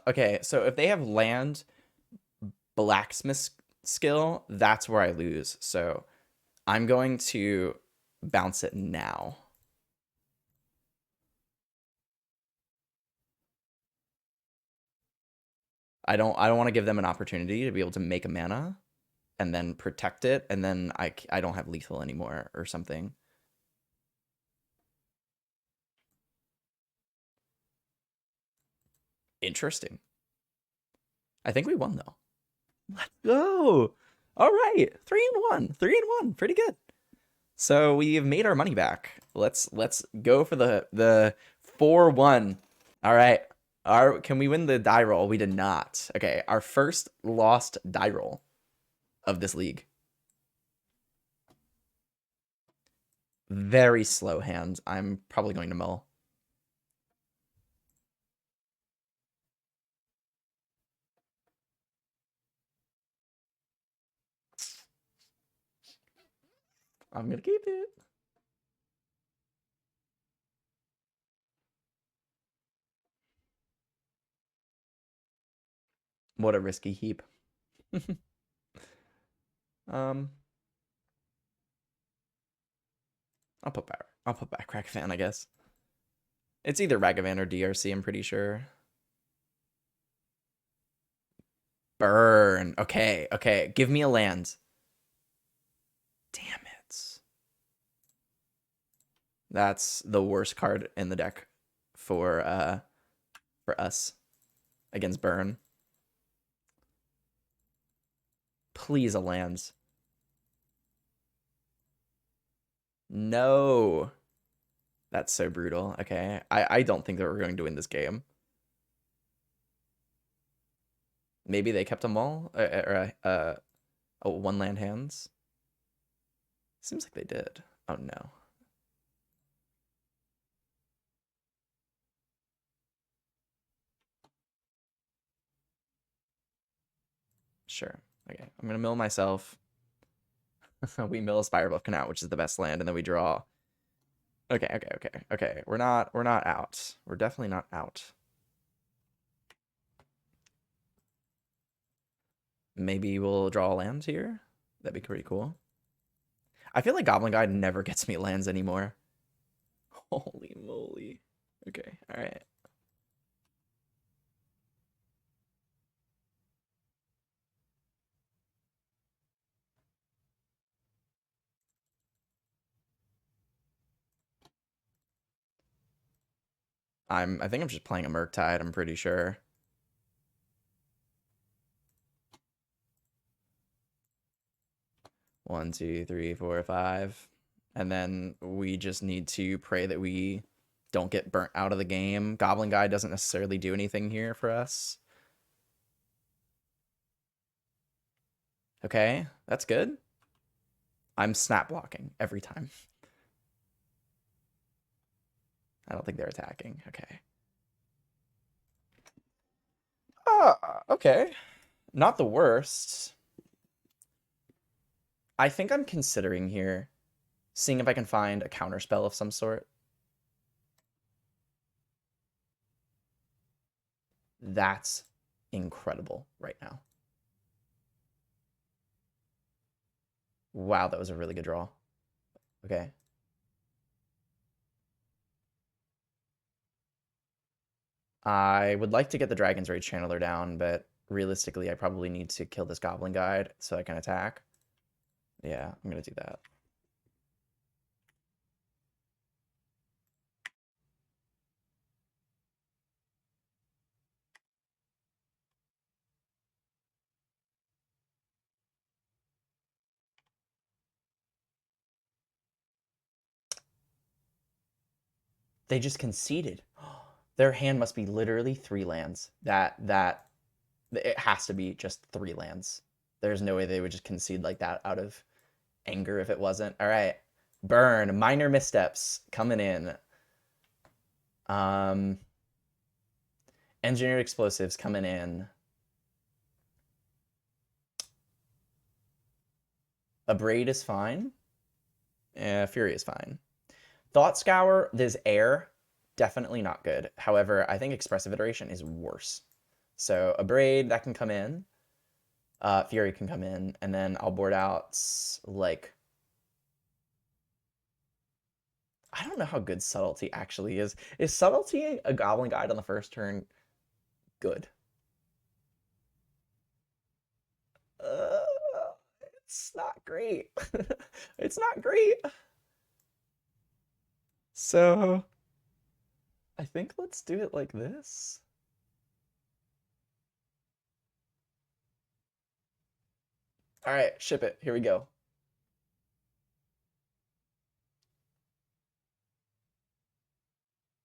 Speaker 1: Okay, so if they have land blacksmith skill, that's where I lose. So I'm going to bounce it now. I don't want to give them an opportunity to be able to make a mana and then protect it, and then I don't have lethal anymore or something. Interesting. I think we won though. Let's go. All right, 3-1, 3-1, pretty good. So we've made our money back. Let's go for the 4-1. All right. Can we win the die roll? We did not. Okay, our first lost die roll of this league. Very slow hand. I'm probably going to mull. I'm gonna keep it. What a risky heap. um, I'll put back Ragavan, I guess. It's either Ragavan or DRC, I'm pretty sure. Burn. Okay, okay. Give me a land. Damn it. That's the worst card in the deck for us against Burn. Please a land. No. That's so brutal. Okay. I don't think that we're going to win this game. Maybe they kept them all or one land hands. Seems like they did. Oh no. Sure. Okay. I'm gonna mill myself. We mill a Spirebuff Canal, which is the best land, and then we draw. Okay, okay, okay, okay. We're not out. We're definitely not out. Maybe we'll draw a land here. That'd be pretty cool. I feel like Goblin Guide never gets me lands anymore. Holy moly. Okay, alright. I think I'm just playing a murktide, I'm pretty sure. One, two, three, four, five. And then we just need to pray that we don't get burnt out of the game. Goblin Guy doesn't necessarily do anything here for us. Okay, that's good. I'm snap blocking every time. I don't think they're attacking. Okay. Okay. Not the worst. I think I'm considering here seeing if I can find a counterspell of some sort. That's incredible right now. Wow, that was a really good draw. Okay. I would like to get the Dragon's Rage Channeler down, but realistically, I probably need to kill this Goblin Guide so I can attack. Yeah, I'm going to do that. They just conceded. Their hand must be literally 3 lands. That it has to be just 3 lands. There's no way they would just concede like that out of anger if it wasn't. All right. Burn, minor missteps coming in. Engineered explosives coming in. A braid is fine. Fury is fine. Thought Scour, there's air. Definitely not good. However, I think Expressive Iteration is worse. So a braid that can come in. Fury can come in, and then I'll board out like I don't know how good Subtlety actually is. Is Subtlety a Goblin Guide on the first turn good? Uh, it's not great. It's not great. So I think let's do it like this. All right, ship it. Here we go.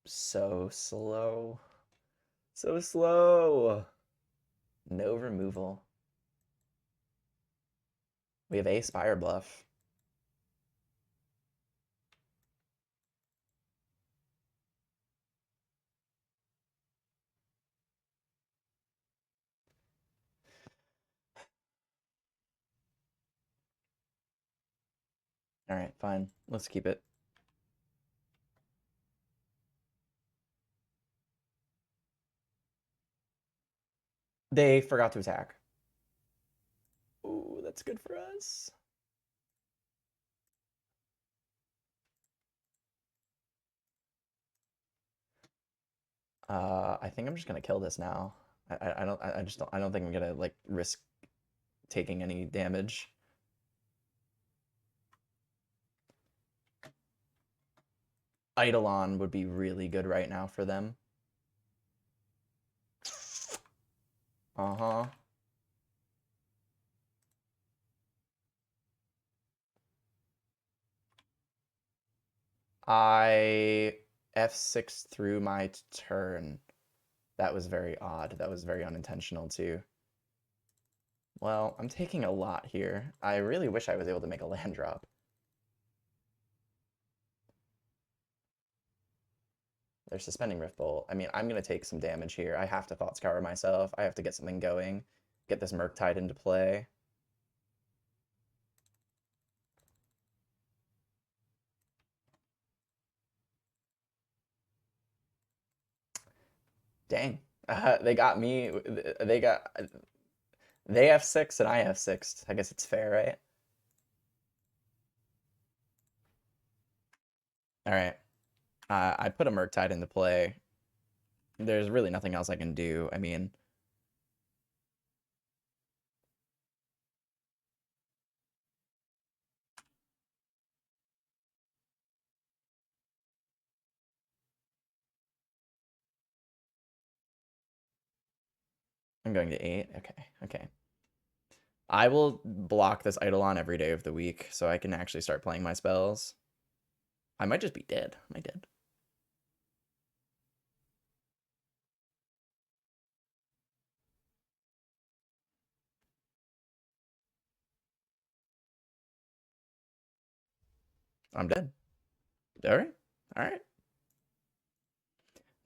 Speaker 1: So slow. So slow. No removal. We have a Spire Bluff. All right, fine. Let's keep it. They forgot to attack. Ooh, that's good for us. I think I'm just gonna kill this now. I don't think I'm gonna like risk taking any damage. Eidolon would be really good right now for them. Uh-huh. I F6 through my turn. That was very odd. That was very unintentional too. Well, I'm taking a lot here. I really wish I was able to make a land drop. They're suspending Rift Bolt. I mean, I'm going to take some damage here. I have to Thought Scour myself. I have to get something going. Get this Murktide into play. Dang. They got me. They have 6 and I have 6. I guess it's fair, right? All right. I put a Murktide into play. There's really nothing else I can do. I mean, I'm going to 8. Okay, okay. I will block this Eidolon every day of the week so I can actually start playing my spells. I might just be dead. Am I dead? I'm dead. All right. All right.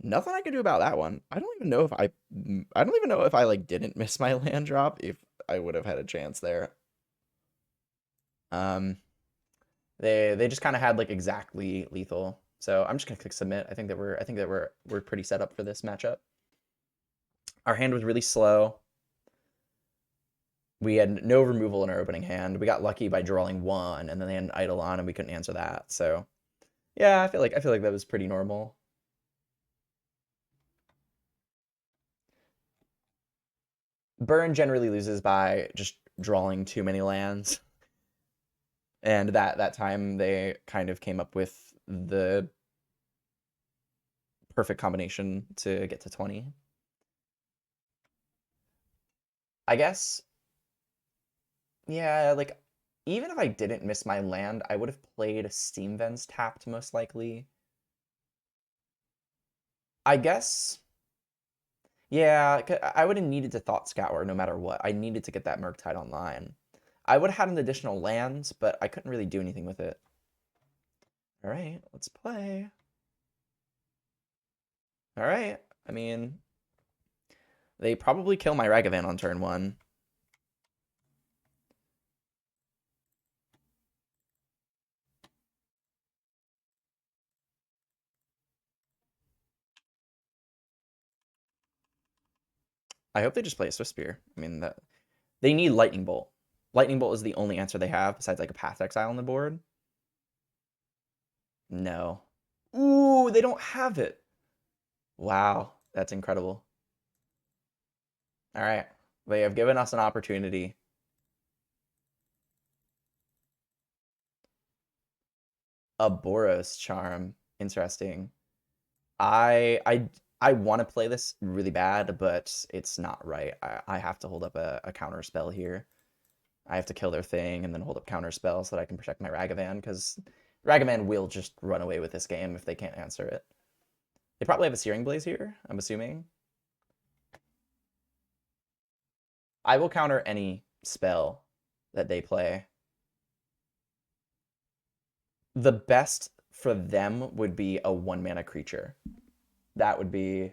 Speaker 1: Nothing I can do about that one. I don't even know if I don't even know if I like didn't miss my land drop if I would have had a chance there. Um they just kind of had like exactly lethal. So I'm just gonna click submit. I think that we're pretty set up for this matchup. Our hand was really slow. We had no removal in our opening hand. We got lucky by drawing one, and then they had an idle on, and we couldn't answer that. So yeah, I feel like that was pretty normal. Burn generally loses by just drawing too many lands, and that time they kind of came up with the perfect combination to get to 20. I guess, yeah, like even if I didn't miss my land, I would have played Steam Vents tapped most likely. I guess, yeah, I would have needed to Thought Scour no matter what. I needed to get that Murktide online. I would have had an additional land, but I couldn't really do anything with it. All right, let's play. All right, I mean, they probably kill my Ragavan on turn 1. I hope they just play a Swift Spear. I mean, that they need Lightning Bolt. Lightning Bolt is the only answer they have besides like a Path Exile on the board. No. Ooh, they don't have it. Wow, that's incredible. All right, they have given us an opportunity. A Boros charm. Interesting. I want to play this really bad, but it's not right. I have to hold up a counter spell here. I have to kill their thing and then hold up counter spell so that I can protect my Ragavan, because Ragavan will just run away with this game if they can't answer it. They probably have a Searing Blaze here, I'm assuming. I will counter any spell that they play. The best for them would be a 1-mana creature. That would be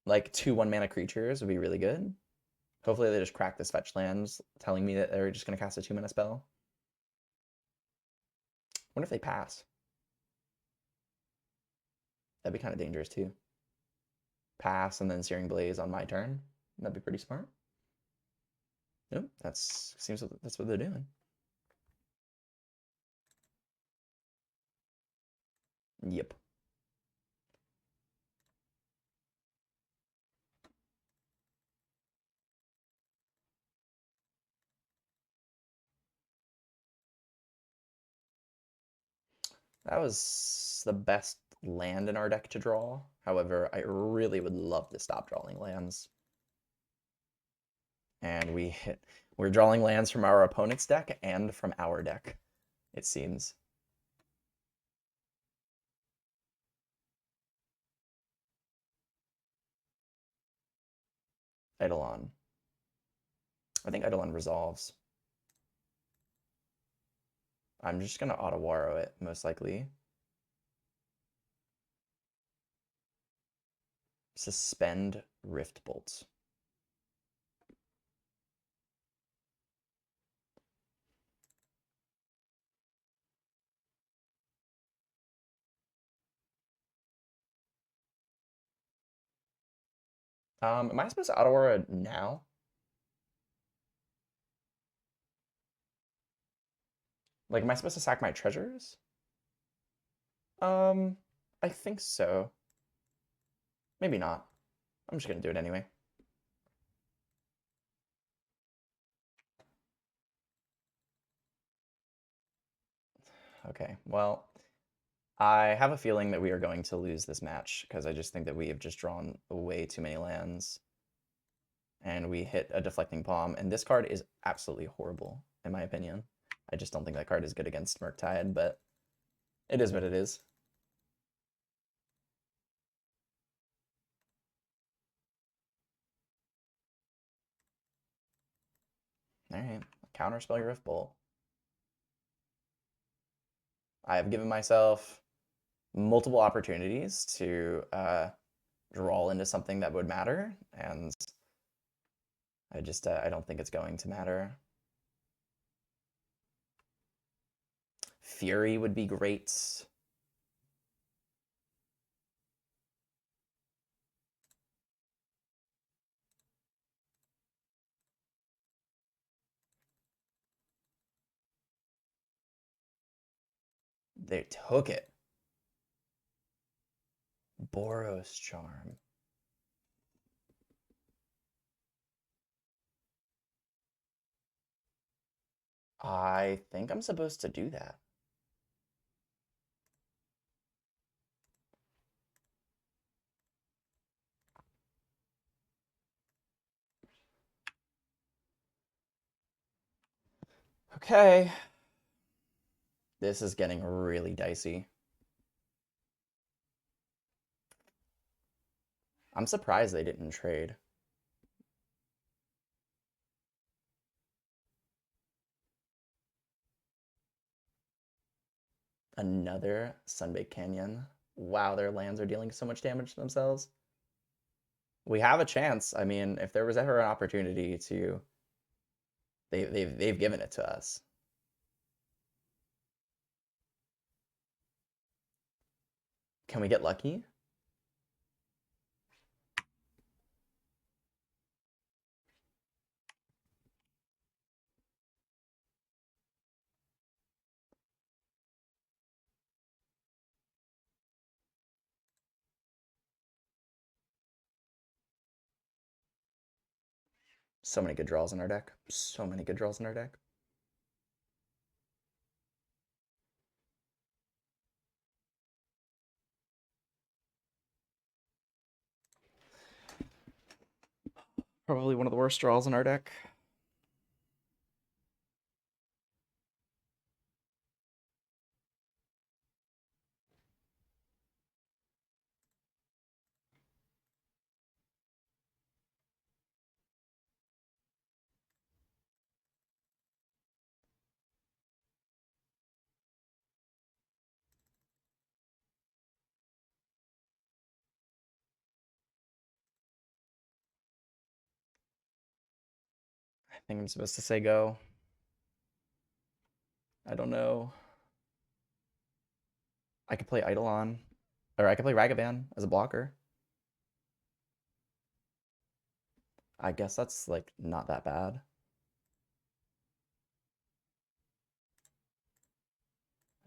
Speaker 1: like 2 1-mana creatures would be really good. Hopefully they just crack this fetch lands, telling me that they're just going to cast a 2-mana spell. What if they pass? That'd be kind of dangerous too. Pass and then Searing Blaze on my turn. That'd be pretty smart. Nope, that's what they're doing. Yep. That was the best land in our deck to draw. However, I really would love to stop drawing lands. And we're drawing lands from our opponent's deck and from our deck, it seems. Eidolon. I think Eidolon resolves. I'm just going to Otawaro it, most likely. Suspend Rift Bolts. Am I supposed to Otawaro it now? Like, am I supposed to sack my treasures? Um, I think so. Maybe not. I'm just gonna do it anyway. Okay, well, I have a feeling that we are going to lose this match because I just think that we have just drawn way too many lands. And we hit a deflecting palm, and this card is absolutely horrible, in my opinion. I just don't think that card is good against Murktide, but it is what it is. Alright, counterspell your Rift Bolt. I have given myself multiple opportunities to draw into something that would matter, and I don't think it's going to matter. Fury would be great. They took it. Boros Charm. I think I'm supposed to do that. Okay. This is getting really dicey. I'm surprised they didn't trade. Another Sunbaked Canyon. Wow, their lands are dealing so much damage to themselves. We have a chance. I mean, if there was ever an opportunity to, they've given it to us. Can we get lucky? So many good draws in our deck. So many good draws in our deck. Probably one of the worst draws in our deck. I think I'm supposed to say go. I don't know. I could play Eidolon, or I could play Ragavan as a blocker. I guess that's like not that bad.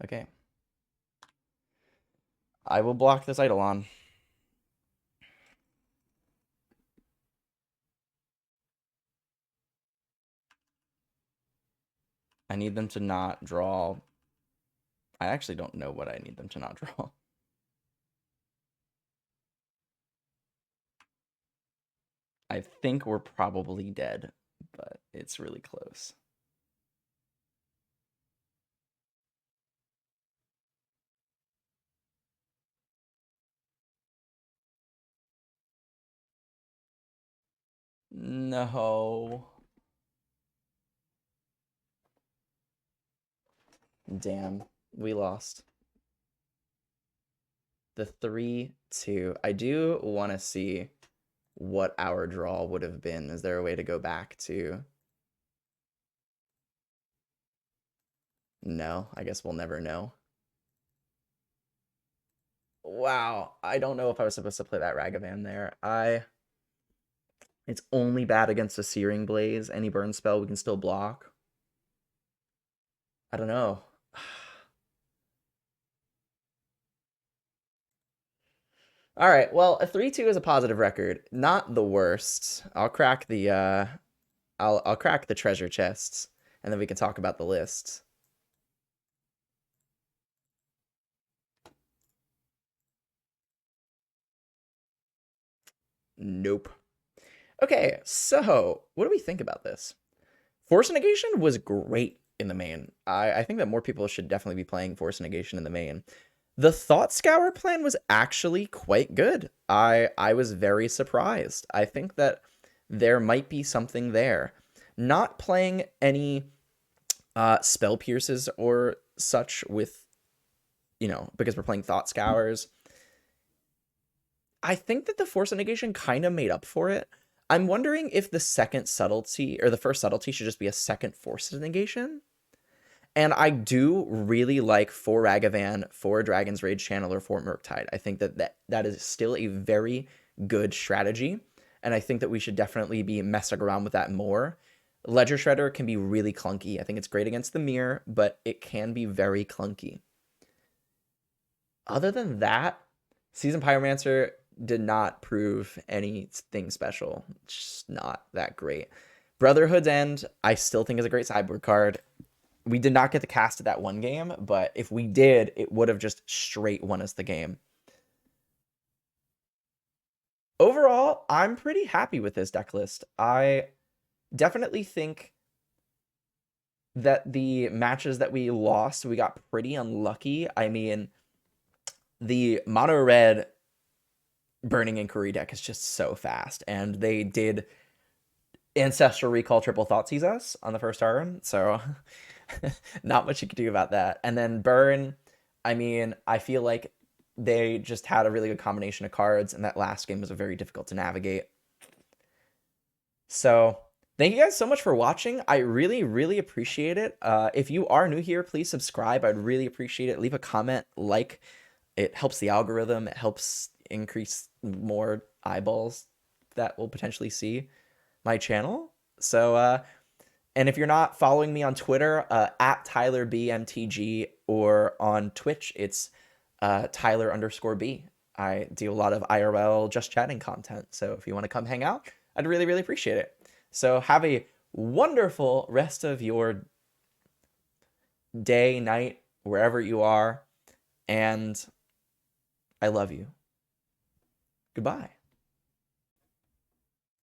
Speaker 1: Okay. I will block this Eidolon. I need them to not draw. I actually don't know what I need them to not draw. I think we're probably dead, but it's really close. No. Damn, we lost. The 3-2. I do want to see what our draw would have been. Is there a way to go back to? No, I guess we'll never know. Wow, I don't know if I was supposed to play that Ragavan there. It's only bad against a Searing Blaze. Any burn spell we can still block. I don't know. All right, well, a 3-2 is a positive record. Not the worst. I'll crack the I'll crack the treasure chests, and then we can talk about the list. Nope. Okay, so what do we think about this? Force Negation was great in the main. I think that more people should definitely be playing Force Negation in the main. The Thought Scour plan was actually quite good. I was very surprised. I think that there might be something there. Not playing any spell pierces or such with, because we're playing Thought Scours. I think that the Force of Negation kind of made up for it. I'm wondering if the second subtlety, or the first subtlety, should just be a second Force of Negation. And I do really like for Ragavan, for Dragon's Rage Channeler, for Murktide. I think that is still a very good strategy. And I think that we should definitely be messing around with that more. Ledger Shredder can be really clunky. I think it's great against the mirror, but it can be very clunky. Other than that, Seasoned Pyromancer did not prove anything special. It's just not that great. Brotherhood's End, I still think is a great sideboard card. We did not get to cast it that one game, but if we did, it would have just straight won us the game. Overall, I'm pretty happy with this deck list. I definitely think that the matches that we lost, we got pretty unlucky. I mean, the mono red Burning Inquiry deck is just so fast, and they did Ancestral Recall triple Thoughtseize us on the first turn, so not much you could do about that. And then Burn, I mean, I feel like they just had a really good combination of cards, and that last game was very difficult to navigate. So thank you guys so much for watching. I really, really appreciate it. If you are new here, please subscribe. I'd really appreciate it. Leave a comment, like. It helps the algorithm. It helps increase more eyeballs that will potentially see my channel. So, and if you're not following me on Twitter, at TylerBMTG, or on Twitch, it's Tyler_B. I do a lot of IRL just chatting content. So if you want to come hang out, I'd really, really appreciate it. So have a wonderful rest of your day, night, wherever you are. And I love you. Goodbye.